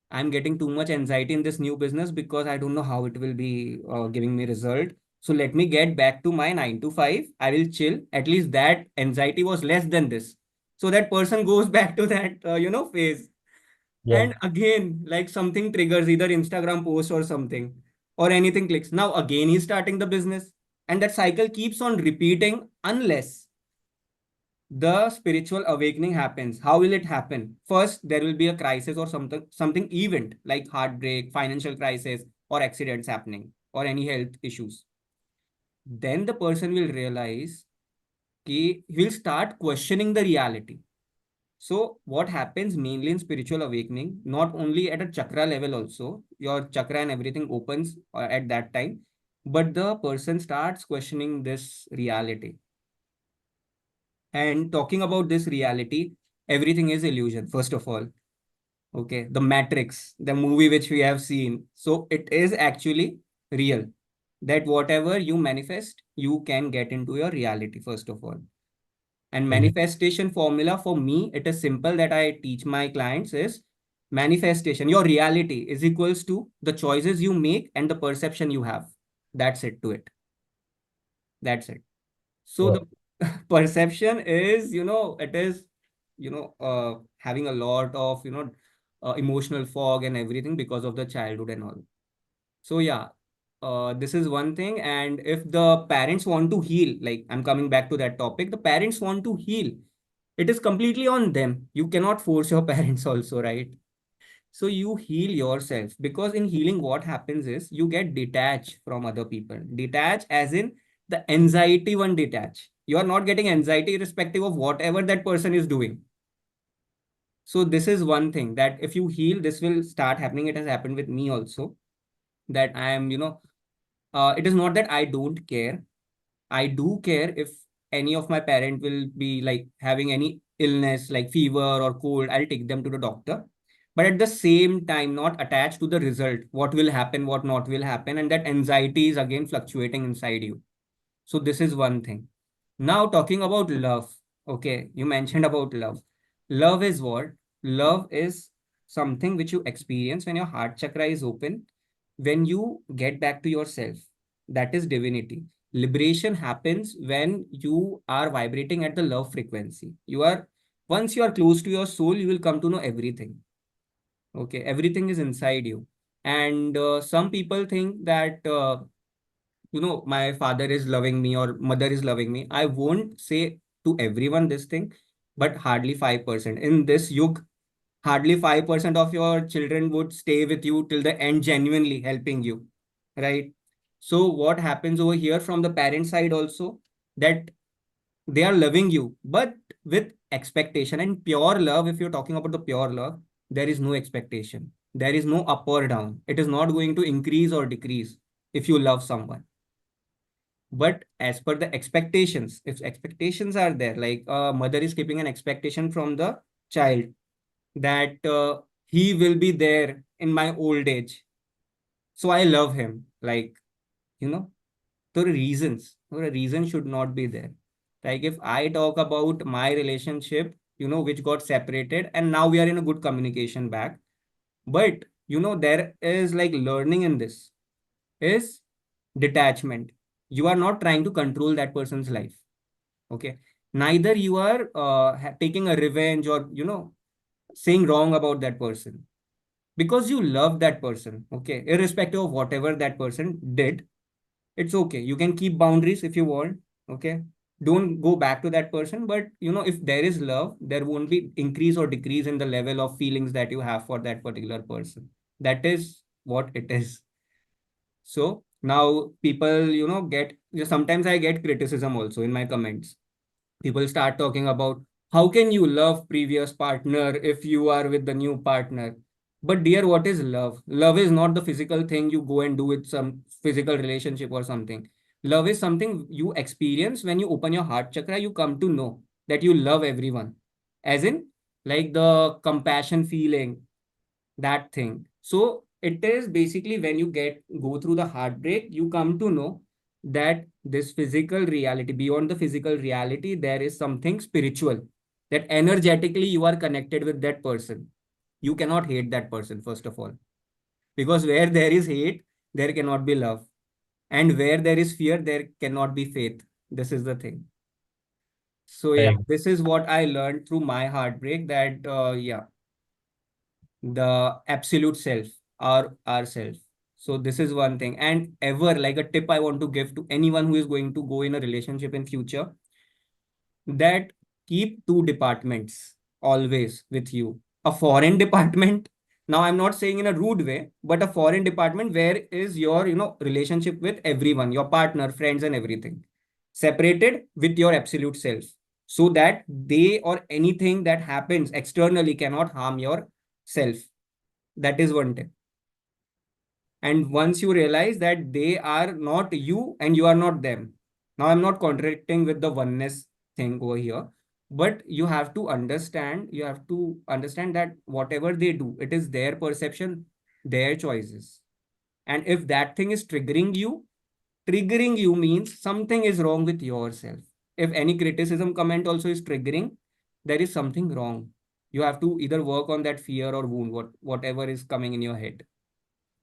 I'm getting too much anxiety in this new business because I don't know how it will be giving me result. So let me get back to my 9 to 5. I will chill. At least that anxiety was less than this. So that person goes back to that, phase. Yeah. And again, like something triggers, either Instagram post or something, or anything clicks. Now again, he's starting the business. And that cycle keeps on repeating unless the spiritual awakening happens. How will it happen? First, there will be a crisis or something event like heartbreak, financial crisis, or accidents happening, or any health issues. Then the person will realize he will start questioning the reality. So what happens mainly in spiritual awakening, not only at a chakra level also, your chakra and everything opens at that time, but the person starts questioning this reality. And talking about this reality, everything is illusion, first of all. Okay. The Matrix, the movie which we have seen. So it is actually real, that whatever you manifest, you can get into your reality, first of all. And Mhm. manifestation formula for me, it is simple that I teach my clients is manifestation. Your reality is equals to the choices you make and the perception you have. That's it to it. That's it. So Right. the perception is, it is, having a lot of, emotional fog and everything because of the childhood and all. So yeah, this is one thing. And if the parents want to heal, like I'm coming back to that topic, the parents want to heal, it is completely on them. You cannot force your parents also, right? So you heal yourself, because in healing, what happens is you get detached from other people. Detach as in the anxiety one detach. You are not getting anxiety irrespective of whatever that person is doing. So this is one thing that if you heal, this will start happening. It has happened with me also, that I am, it is not that I don't care. I do care if any of my parent will be like having any illness like fever or cold, I'll take them to the doctor. But at the same time, not attached to the result, what will happen, what not will happen, and that anxiety is again fluctuating inside you. So this is one thing. Now talking about love. Okay, you mentioned about love. Love is what? Love is something which you experience when your heart chakra is open, when you get back to yourself. That is divinity. Liberation happens when you are vibrating at the love frequency. Once you are close to your soul, you will come to know everything. Okay, everything is inside you. And some people think that my father is loving me or mother is loving me. I won't say to everyone this thing, but hardly 5%. In this yug, hardly 5% of your children would stay with you till the end, genuinely helping you, right? So what happens over here from the parent side also, that they are loving you, but with expectation. And pure love, if you're talking about the pure love, there is no expectation. There is no up or down. It is not going to increase or decrease if you love someone. But as per the expectations, if expectations are there, like a mother is keeping an expectation from the child that he will be there in my old age, so I love him, like, you know the reason should not be there. Like if I talk about my relationship, which got separated, and now we are in a good communication back, but there is like learning in this is detachment. You are not trying to control that person's life. Okay. Neither you are taking a revenge or saying wrong about that person, because you love that person. Okay, irrespective of whatever that person did, it's okay. You can keep boundaries if you want. Okay, don't go back to that person. But if there is love, there won't be increase or decrease in the level of feelings that you have for that particular person. That is what it is. So now people, sometimes I get criticism also in my comments. People start talking about, how can you love previous partner if you are with the new partner? But dear, what is love? Love is not the physical thing you go and do with some physical relationship or something. Love is something you experience when you open your heart chakra. You come to know that you love everyone, as in like the compassion feeling, that thing. So it is basically when you go through the heartbreak, you come to know that this physical reality, beyond the physical reality, there is something spiritual, that energetically you are connected with that person. You cannot hate that person, first of all, because where there is hate, there cannot be love. And where there is fear, there cannot be faith. This is the thing. So yeah, Right. this is what I learned through my heartbreak, that yeah, the absolute self, ourself. So this is one thing. And ever, like a tip I want to give to anyone who is going to go in a relationship in future, that keep two departments always with you. A foreign department. Now I'm not saying in a rude way, but a foreign department where is your relationship with everyone, your partner, friends, and everything, separated with your absolute self, so that they or anything that happens externally cannot harm your self. That is one thing. And once you realize that they are not you and you are not them, now I'm not contradicting with the oneness thing over here, but you have to understand that whatever they do, it is their perception, their choices. And if that thing is triggering you means something is wrong with yourself. If any criticism comment also is triggering, there is something wrong. You have to either work on that fear or wound, whatever is coming in your head.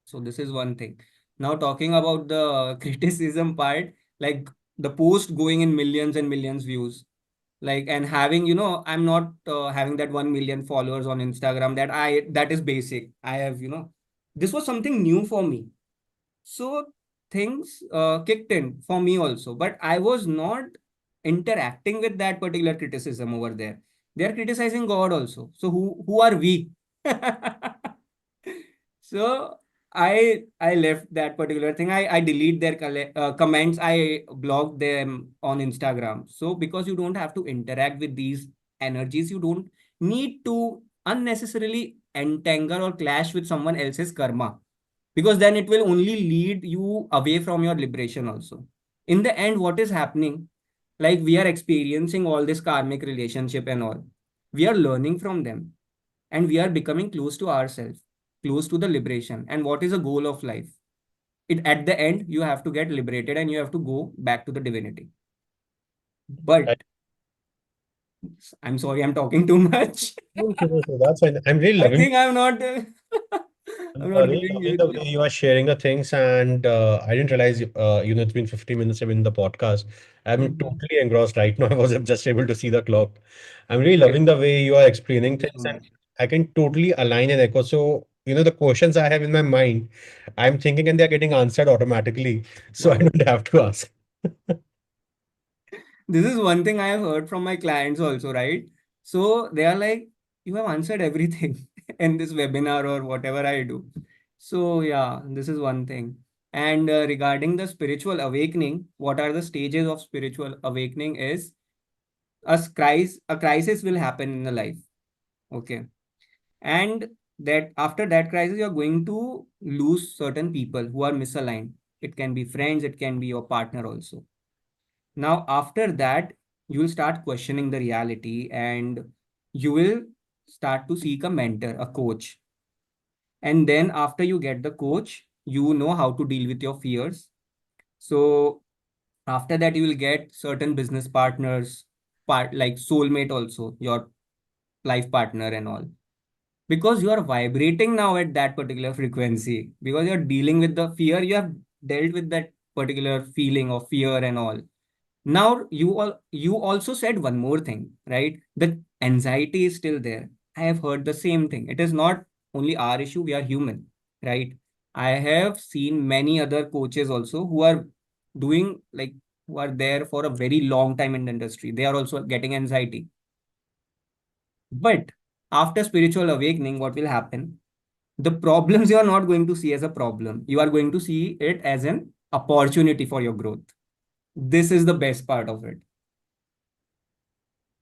So this is one thing. Now talking about the criticism part, like the post going in millions and millions views, like, and having, I'm not having that 1 million followers on Instagram. That is basic. I have, this was something new for me. So things kicked in for me also, but I was not interacting with that particular criticism over there. They are criticizing God also. So who are we? So I left that particular thing. I delete their comments. I block them on Instagram. So because you don't have to interact with these energies, you don't need to. unnecessarily entangle or clash with someone else's karma, because then it will only lead you away from your liberation also. In the end, what is happening, like we are experiencing all this karmic relationship and all, we are learning from them, and we are becoming close to ourselves, close to the liberation. And what is the goal of life? It, at the end, you have to get liberated and you have to go back to the divinity. I, But I'm sorry, I'm talking too much. no, that's fine. I'm really I loving. think I'm not I'm I'm not really giving loving the you. way you are sharing the things, and I didn't realize, it's been 50 minutes in the podcast. I'm Mhm. totally engrossed right now. I was just able to see the clock. I'm really loving the way you are Thank explaining you so things, and much. I can totally align and echo. So, the questions I have in my mind, I'm thinking, and they're getting answered automatically. So I Wow. don't have to ask. This is one thing I have heard from my clients also, right? So they are like, you have answered everything in this webinar or whatever I do. So yeah, this is one thing. And regarding the spiritual awakening, what are the stages of spiritual awakening is a crisis will happen in the life. Okay. And that after that crisis, you're going to lose certain people who are misaligned. It can be friends, it can be your partner also. Now, after that, you will start questioning the reality, and you will start to seek a mentor, a coach. And then, after you get the coach, you know how to deal with your fears. So, after that, you will get certain business partners, like soulmate, also, your life partner, and all. Because you are vibrating now at that particular frequency, because you're dealing with the fear, you have dealt with that particular feeling of fear and all. Now you also said one more thing, right? The anxiety is still there. I have heard the same thing. It is not only our issue, we are human, right? I have seen many other coaches also who are doing like who are there for a very long time in the industry. They are also getting anxiety. But after spiritual awakening, what will happen? The problems you are not going to see as a problem. You are going to see it as an opportunity for your growth. This is the best part of it.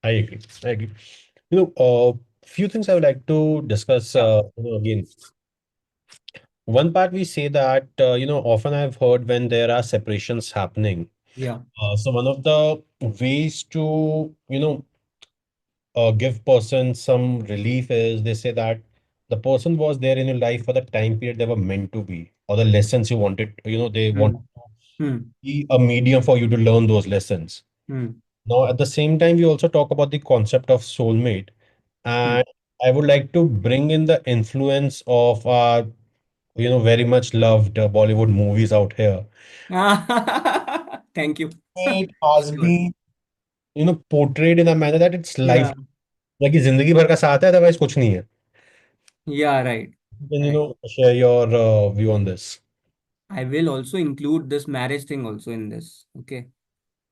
I agree. I agree. Few things I would like to discuss. Yeah. Again, one part we say that often I've heard when there are separations happening. Yeah. So one of the ways to give person some relief is they say that the person was there in your life for the time period they were meant to be, or the lessons you wanted. They want Hmm. to Hmm. be a medium for you to learn those lessons. Hmm. Now, at the same time, we also talk about the concept of soulmate. Hmm. And I would like to bring in the influence of our, very much loved Bollywood movies out here. Thank you. It has Sure. been, portrayed in a manner that it's life. Yeah. Like जिंदगी भर का साथ है, otherwise कुछ नहीं है. Yeah, right. You can, Right. share your view on this. I will also include this marriage thing also in this. Okay.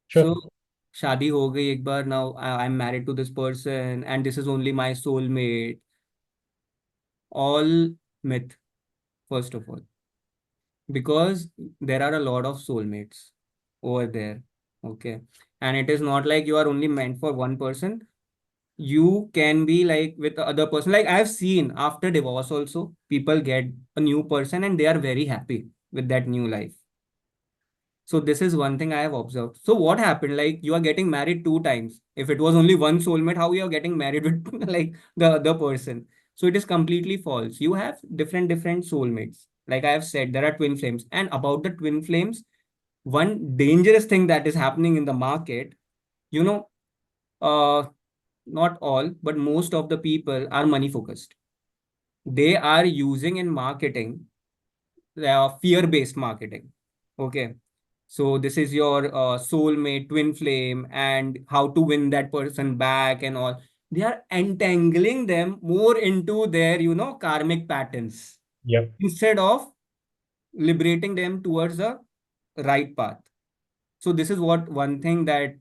Sure. So, शादी हो गई एक बार. Now I'm married to this person and this is only my soulmate. All myth, first of all, because there are a lot of soulmates over there. Okay. And it is not like you are only meant for one person. You can be like with the other person. Like I've seen after divorce also, people get a new person and they are very happy with that new life. So this is one thing I have observed. So what happened? Like you are getting married two times. If it was only one soulmate, how you are getting married with like the other person? So it is completely false. You have different soulmates. Like I have said, there are twin flames. And about the twin flames, one dangerous thing that is happening in the market, you know, uh, not all, but most of the people are money focused. They are using in marketing fear-based marketing. Okay. So this is your soulmate, twin flame, and how to win that person back and all. They are entangling them more into their, karmic patterns Yep. instead of liberating them towards the right path. So this is what one thing that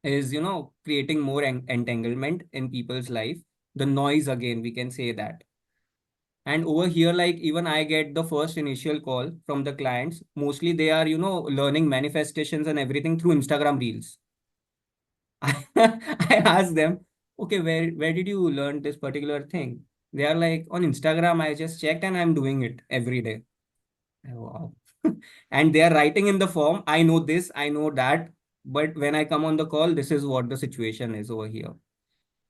is, creating more entanglement in people's life. The noise again, we can say that. And over here, like even I get the first initial call from the clients. Mostly they are, learning manifestations and everything through Instagram reels. I ask them, okay, where did you learn this particular thing? They are like, on Instagram, I just checked and I'm doing it every day. Wow. And they are writing in the form, I know this, I know that, but when I come on the call, this is what the situation is over here.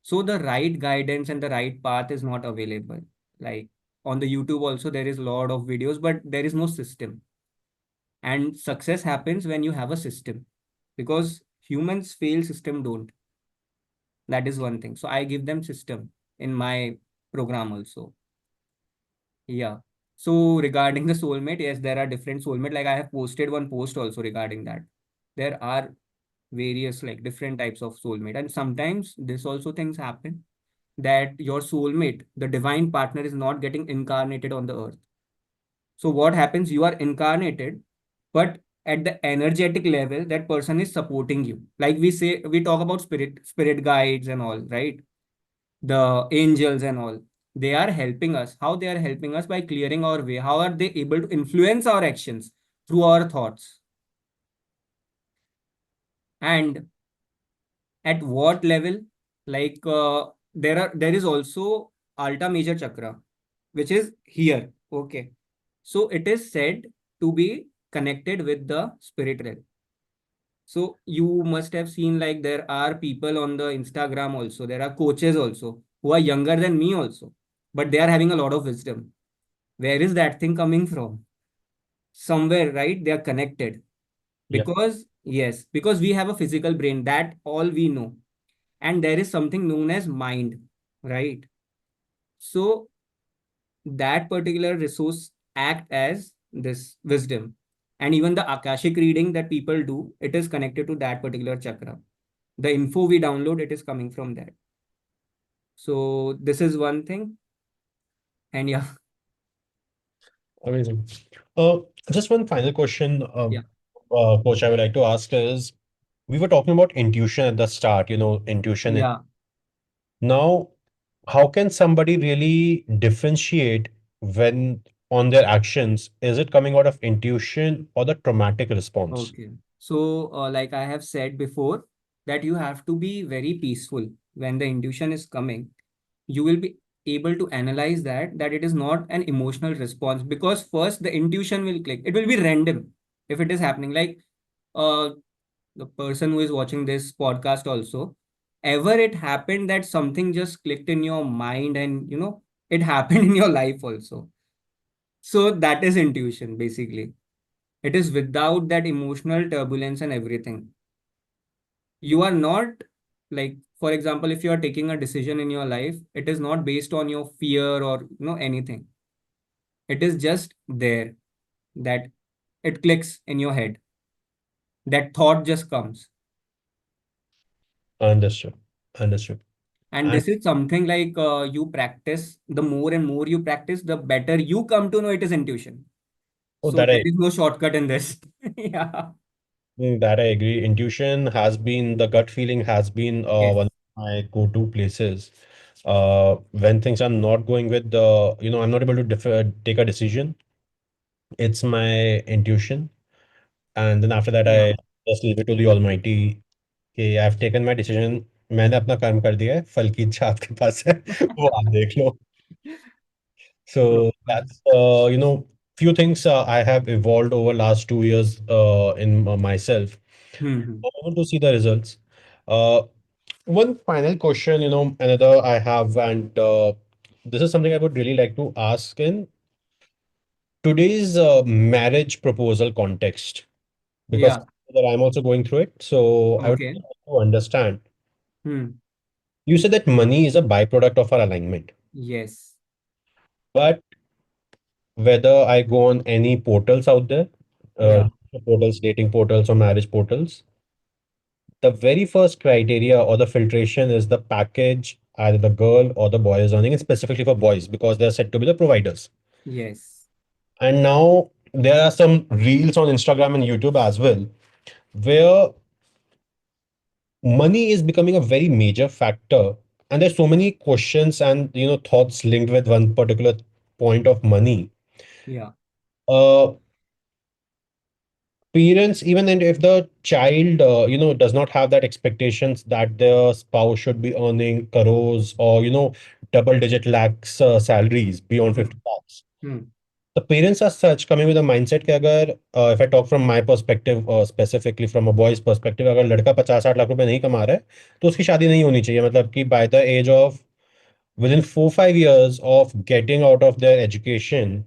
So the right guidance and the right path is not available. Like on the YouTube also, there is a lot of videos, but there is no system. And success happens when you have a system, because humans fail, system don't. That is one thing. So I give them system in my program also. Yeah. So regarding the soulmate, yes, there are different soulmate. Like I have posted one post also regarding that. There are various like different types of soulmate. And sometimes this also things happen that your soulmate, the divine partner, is not getting incarnated on the earth. So what happens? You are incarnated, but at the energetic level, that person is supporting you. Like we say, we talk about spirit guides and all, right? The angels and all. They are helping us. How they are helping us? By clearing our way. How are they able to influence our actions? Through our thoughts. And at what level? Like there is also Alta Major Chakra, which is here. Okay. So it is said to be connected with the spirit realm. So you must have seen like there are people on the Instagram also. There are coaches also who are younger than me also, but they are having a lot of wisdom. Where is that thing coming from? Somewhere, right? They are connected. Yeah. Because, yes, because we have a physical brain, that all we know. And there is something known as mind, right? So that particular resource act as this wisdom. And even the Akashic reading that people do, it is connected to that particular chakra. The info we download, it is coming from that. So this is one thing. And yeah, Amazing. Uh, just one final question, yeah, Coach, I would like to ask is, we were talking about intuition at the start, intuition. yeah, Now, how can somebody really differentiate when on their actions, is it coming out of intuition or the traumatic response? okay. So like I have said before, that you have to be very peaceful when the intuition is coming. You will be able to analyze that it is not an emotional response, because first the intuition will click. It will be random if it is happening. Like uh the person who is watching this podcast also, ever it happened that something just clicked in your mind and it happened in your life also. So that is intuition basically. It is without that emotional turbulence and everything. You are not, like, for example, if you are taking a decision in your life, it is not based on your fear or anything. It is just there, that it clicks in your head, that thought just comes. Understood. Understood. And And this is something like you practice, the more and more you practice, the better you come to know it is intuition. oh, So there is no shortcut in this. Yeah. that I agree. Intuition has been, the gut feeling has been Yes. one of my go-to places. When things are not going with the, I'm not able to take a decision. It's my intuition. And then after that, Yeah. I just leave it to the Almighty. कि I've taken my decision. मैंने अपना कर्म कर दिया है, फल की इच्छा आपके पास है, वो आप देख लो. So Proper. that's few things I have evolved over last 2 years in myself. Hmm. I'm able to see the results. Uh, One final question, another I have, and this is something I would really like to ask in today's marriage proposal context, because Yeah. I'm also going through it. So I would Okay. like to understand. Hmm. You said that money is a byproduct of our alignment, Yes. but whether I go on any portals out there, uh, Yeah. portals, dating portals, or marriage portals, the very first criteria or the filtration is the package either the girl or the boy is earning, and specifically for boys because they are said to be the providers. Yes. And now there are some reels on Instagram and YouTube as well where money is becoming a very major factor, and there's so many questions and thoughts linked with one particular point of money. Yeah. Uh, parents, even then if the child does not have that expectations that their spouse should be earning crores or double digit lakhs salaries beyond Hmm. 50 lakhs, Hmm. the parents are such coming with a mindset कि अगर if I talk from my perspective, specifically from a boy's perspective, अगर लड़का 50-60 लाख रुपए नहीं कमा रहा है तो उसकी शादी नहीं होनी चाहिए, मतलब कि by the age of within 4-5 years of getting out of their education,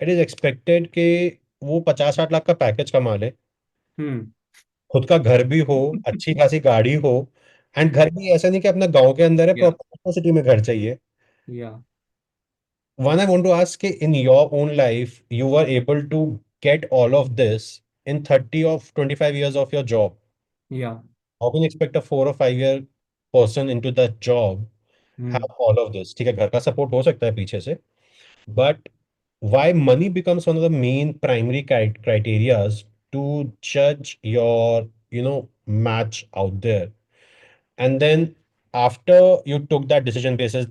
it is expected कि वो 50-60 लाख का पैकेज कमा ले, Hmm. खुद का घर भी हो, अच्छी खासी गाड़ी हो, एंड घर भी ऐसा नहीं कि अपना गांव के अंदर है, Yeah. प्रॉपर सिटी में घर चाहिए. Yeah. One I want to ask, in your own life, you were able to get all of this in 30 or 25 years of your job. Yeah. How can you expect a 4 or 5 year person into that job have Hmm. all of this? ठीक है, घर का support हो सकता है पीछे से, but why money becomes one of the main primary criterias to judge your match out there. And then after you took that decision basis,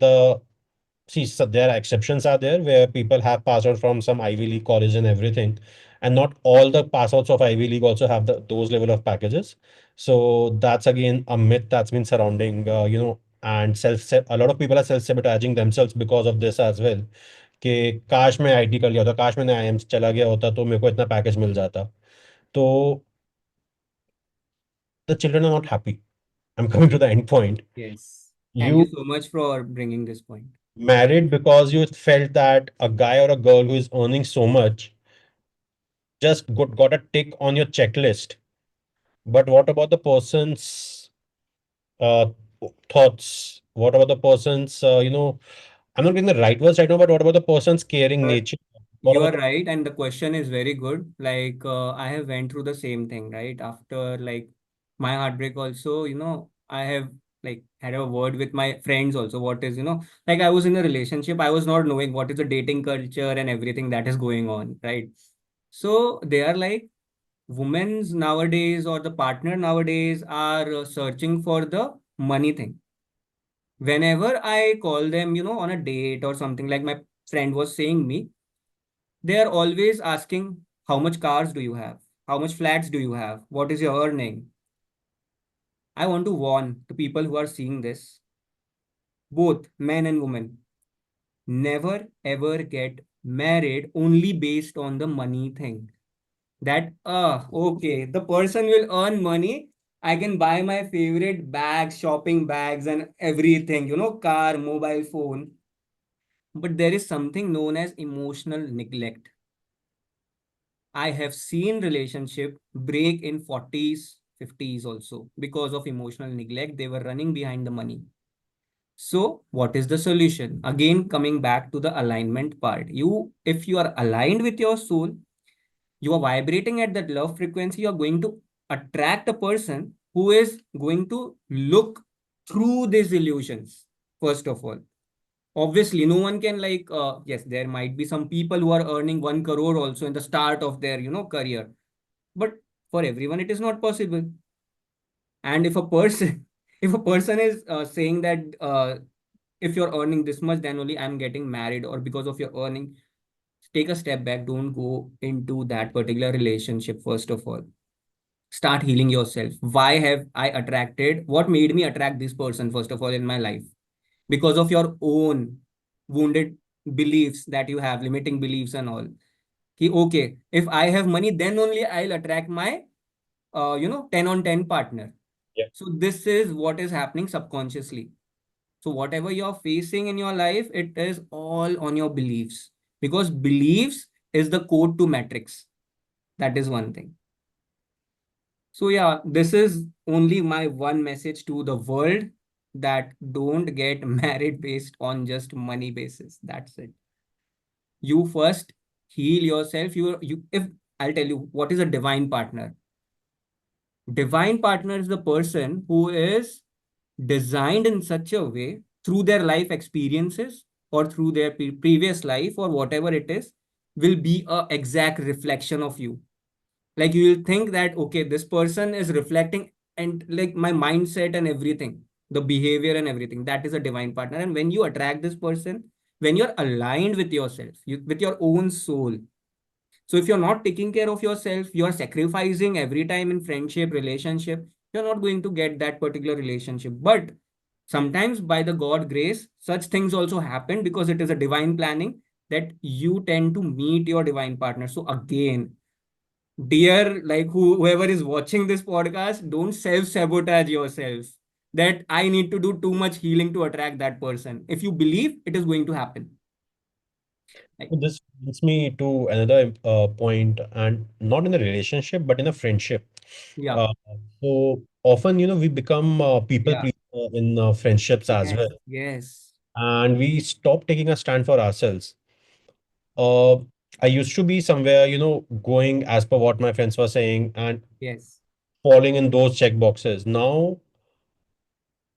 see, so there are exceptions are there where people have passed out from some Ivy League college and everything, and not all the pass outs of Ivy League also have those level of packages. So that's again a myth that's been surrounding, and a lot of people are self sabotaging themselves because of this as well. कि काश मैं IT कर लिया होता, काश मैंने IM चला गया होता तो मेरे को इतना पैकेज मिल जाता. तो the children are not happy. I'm coming to the end point. Yes. Thank you You so much for bringing this point. married because you felt that a guy or a girl who is earning so much just got a tick on your checklist. But what about the person's uh, thoughts? What about the person's, I'm not getting the right words right now, but what about the person's caring nature? What You about are right, and the question is very good. Like I have went through the same thing, right? After like my heartbreak also, I have like had a word with my friends also. What is, like I was in a relationship, I was not knowing what is the dating culture and everything that is going on, right? So they are like women's nowadays or the partner nowadays are searching for the money thing. Whenever I call them, on a date or something, like my friend was saying me, they are always asking, how much cars do you have? How much flats do you have? What is your earning? I want to warn the people who are seeing this, both men and women, never ever get married only based on the money thing. That, okay, the person will earn money. I can buy my favorite bags, shopping bags, and everything, car, mobile phone. But there is something known as emotional neglect. I have seen relationship break in 40s, 50s also because of emotional neglect. They were running behind the money. So, what is the solution? Again, coming back to the alignment part. If you are aligned with your soul, you are vibrating at that love frequency, you are going to attract a person who is going to look through these illusions, first of all. Obviously no one can like yes, there might be some people who are earning 1 crore also in the start of their career, but for everyone it is not possible. And if a person if a person is saying that if you're earning this much then only I'm getting married, or because of your earning, take a step back, don't go into that particular relationship. First of all, start healing yourself. Why have I attracted, what made me attract this person first of all in my life? Because of your own wounded beliefs that you have, limiting beliefs and all. Ki, okay, if I have money, then only I'll attract my 10 on 10 partner. yeah, So this is what is happening subconsciously. So whatever you're facing in your life, it is all on your beliefs, because beliefs is the code to matrix. That is one thing. So yeah, this is only my one message to the world, that don't get married based on just money basis. That's it. You first heal yourself. You if I'll tell you what is a divine partner. Divine partner is the person who is designed in such a way through their life experiences or through their previous life or whatever it is, will be a exact reflection of you. Like you will think that okay, this person is reflecting and like my mindset and everything, the behavior and everything, that is a divine partner. And when you attract this person, when you're aligned with yourself, with your own soul, So if you're not taking care of yourself, you're sacrificing every time in friendship, relationship, you're not going to get that particular relationship. But sometimes by the God grace, such things also happen because it is a divine planning that you tend to meet your divine partner. So again, dear, like whoever is watching this podcast, don't self-sabotage yourself that I need to do too much healing to attract that person. If you believe, it is going to happen. Like, So this brings me to another point, and not in a relationship, but in a friendship. yeah, Uh, so often, we become people yeah, pleaser in friendships as yes, well, yes, and we stop taking a stand for ourselves. Uh, I used to be somewhere, going as per what my friends were saying and yes, falling in those check boxes. Now,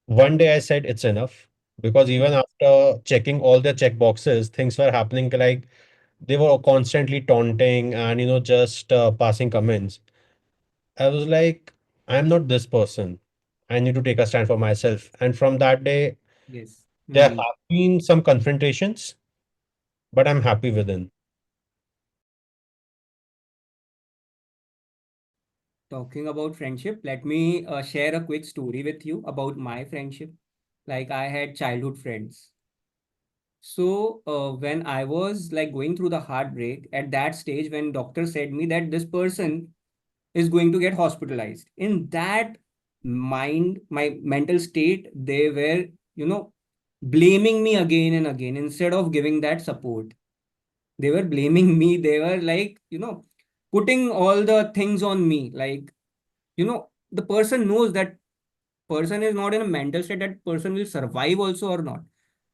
one day I said it's enough because even after checking all the check boxes, things were happening like they were constantly taunting and just passing comments. I was like, I'm not this person. I need to take a stand for myself. And from that day, yes. there have Hmm. been some confrontations, but I'm happy within. Talking about friendship, let me share a quick story with you about my friendship. Like I had childhood friends. So when I was like going through the heartbreak at that stage, when doctor said me that this person is going to get hospitalized, in that mind, my mental state, they were, blaming me again and again instead of giving that support. They were blaming me. They were like, putting all the things on me. Like, the person knows that person is not in a mental state, that person will survive also or not,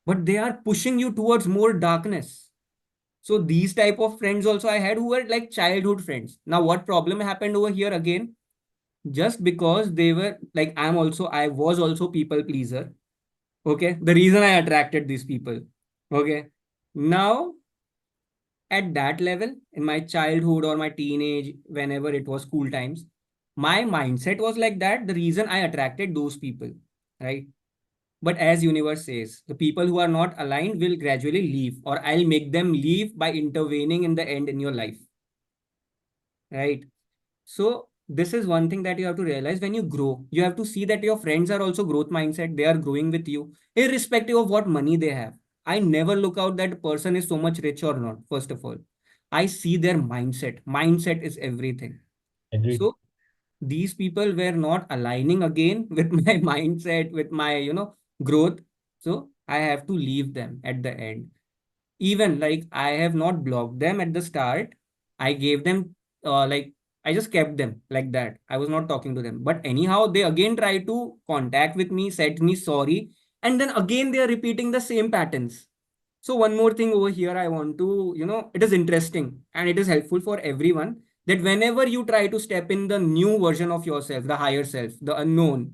but they are pushing you towards more darkness. So these type of friends also I had who were like childhood friends. Now what problem happened over here again? Just because they were like, I was also people pleaser. Okay, the reason I attracted these people. Okay, now at that level in my childhood or my teenage, whenever it was school times, my mindset was like that. The reason I attracted those people, right? But as universe says, the people who are not aligned will gradually leave, or I'll make them leave by intervening in the end in your life, right? So this is one thing that you have to realize. When you grow, you have to see that your friends are also growth mindset. They are growing with you, irrespective of what money they have. I never look out that person is so much rich or not. First of all, I see their mindset. Mindset is everything. Agreed. So these people were not aligning again with my mindset, with my, growth. So I have to leave them at the end. Even like I have not blocked them at the start. I gave them like I just kept them like that. I was not talking to them. But anyhow, they again try to contact with me, said me sorry, and then again they are repeating the same patterns. So one more thing over here I want to, it is interesting and it is helpful for everyone that whenever you try to step in the new version of yourself, the higher self, the unknown,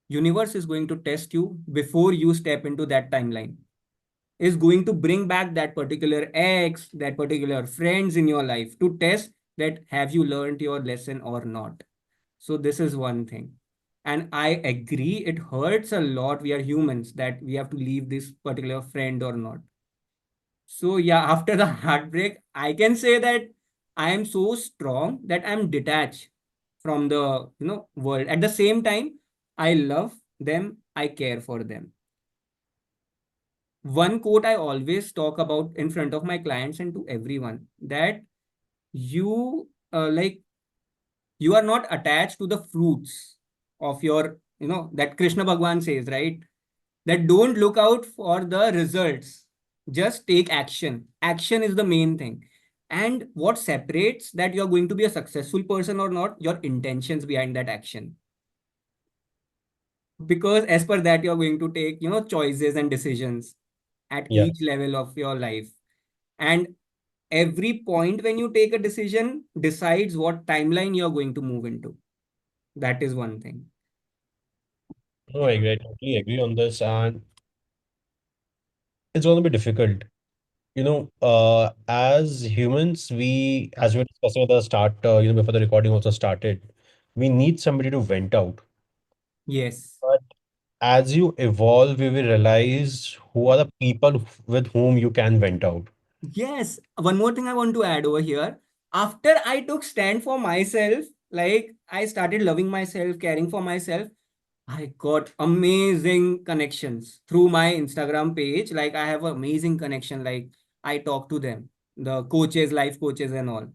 universe is going to test you before you step into that timeline, is going to bring back that particular ex, that particular friends in your life to test that have you learned your lesson or not. So this is one thing. And I agree, it hurts a lot. We are humans that we have to leave this particular friend or not. So yeah, after the heartbreak, I can say that I am so strong that I'm detached from the world. At the same time, I love them, I care for them. One quote I always talk about in front of my clients and to everyone, that you like you are not attached to the fruits of your, that Krishna Bhagwan says, right? That don't look out for the results. Just take action. Action is the main thing. And what separates that you're going to be a successful person or not, your intentions behind that action. Because as per that, you're going to take, choices and decisions at Yeah. each level of your life. And every point when you take a decision decides what timeline you're going to move into. That is one thing. No, I agree. I totally agree on this. And it's going to be difficult. As humans, as we were discussing at the start, before the recording also started, we need somebody to vent out. Yes. But as you evolve, you will realize who are the people with whom you can vent out. Yes, one more thing I want to add over here. After I took stand for myself, like I started loving myself, caring for myself, I got amazing connections through my Instagram page. Like I have amazing connection. Like I talk to them, the coaches, life coaches and all.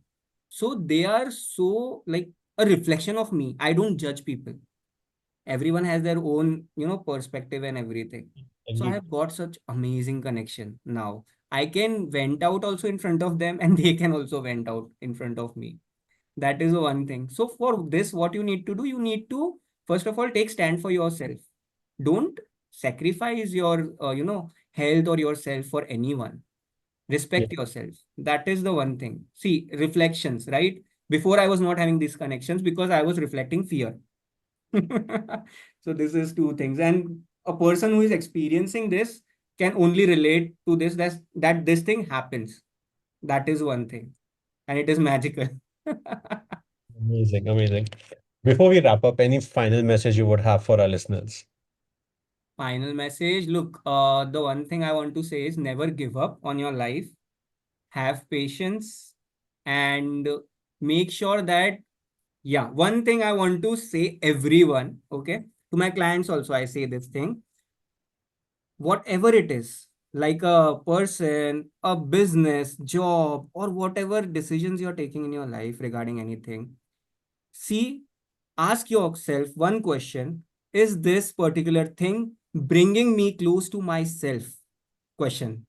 So they are so like a reflection of me. I don't judge people. Everyone has their own, perspective and everything. So I Agreed. have got such amazing connection now. I can vent out also in front of them and they can also vent out in front of me. That is the one thing. So for this, what you need to do, you need to first of all take stand for yourself. Don't sacrifice your health or yourself for anyone. Yeah. Respect yourself. That is the one thing. See, reflections, right? Before I was not having these connections because I was reflecting fear. So this is two things. And a person who is experiencing this can only relate to this, that this thing happens. That is one thing. And it is magical. Amazing, amazing. Before we wrap up, any final message you would have for our listeners? Final message. Look, the one thing I want to say is never give up on your life. Have patience and make sure that, yeah, one thing I want to say everyone, okay, to my clients also, I say this thing, whatever it is, like a person, a business, job, or whatever decisions you're taking in your life regarding anything, see, ask yourself one question: is this particular thing bringing me close to myself? Question.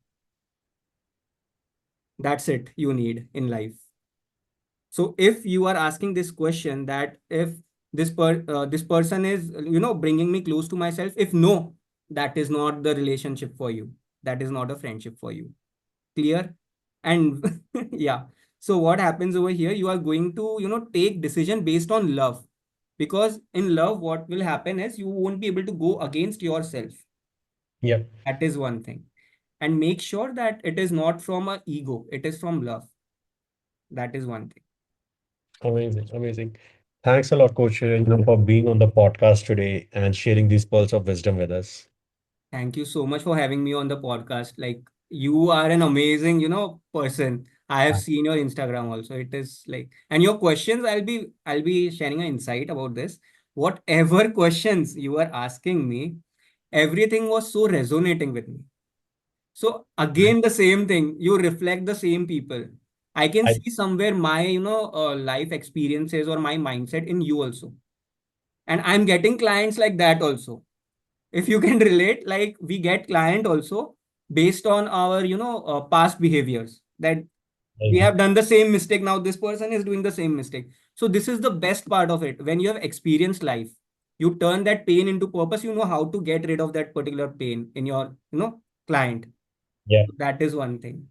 That's it you need in life. So if you are asking this question, that if this person is bringing me close to myself, if no, that is not the relationship for you. That is not a friendship for you. Clear? And yeah. So what happens over here? You are going to take decision based on love, because in love, what will happen is you won't be able to go against yourself. Yeah. That is one thing. And make sure that it is not from a ego. It is from love. That is one thing. Amazing, amazing. Thanks a lot, Coach, for being on the podcast today and sharing these pearls of wisdom with us. Thank you so much for having me on the podcast. Like you are an amazing, person. I have seen your Instagram also. It is like, and your questions, I'll be sharing an insight about this. Whatever questions you were asking me, everything was so resonating with me. So again, the same thing, you reflect the same people. I can I, see somewhere my, life experiences or my mindset in you also. And I'm getting clients like that also. If you can relate, like we get client also based on our past behaviors, that we I, have done the same mistake, now this person is doing the same mistake. So this is the best part of it. When you have experienced life, you turn that pain into purpose. You know how to get rid of that particular pain in your client. yeah, That is one thing.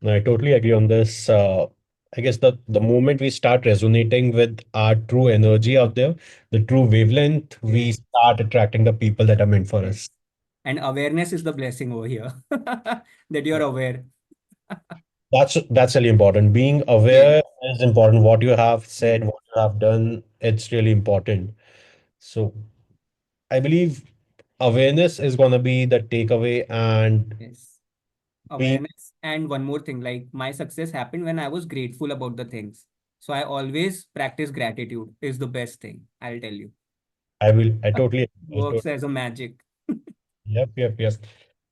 no, I totally agree on this. I guess the moment we start resonating with our true energy out there, the true wavelength, we Yes, start attracting the people that are meant for yes. us. And awareness is the blessing over here. That you're aware. That's really important. Being Yes, aware is important. What you have said, what you have done, it's really important. So I believe awareness is gonna be the takeaway, and yes. being Awareness. And one more thing, like my success happened when I was grateful about the things. So I always practice gratitude is the best thing, I'll tell you. I totally, Works as a magic. yep, yep, yep.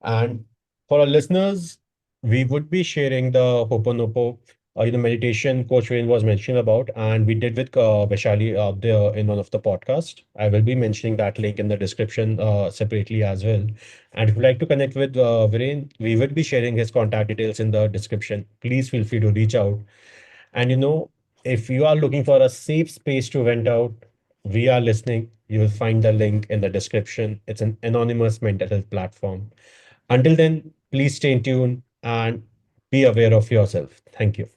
And for our listeners, we would be sharing the Hoponopo, meditation Coach Wayne was mentioning about, and we did with Vaishali out there in one of the podcasts. I will be mentioning that link in the description separately as well. And if you'd like to connect with Viren, we will be sharing his contact details in the description. Please feel free to reach out. And if you are looking for a safe space to vent out, we are listening. You will find the link in the description. It's an anonymous mental health platform. Until then, please stay tuned and be aware of yourself. Thank you.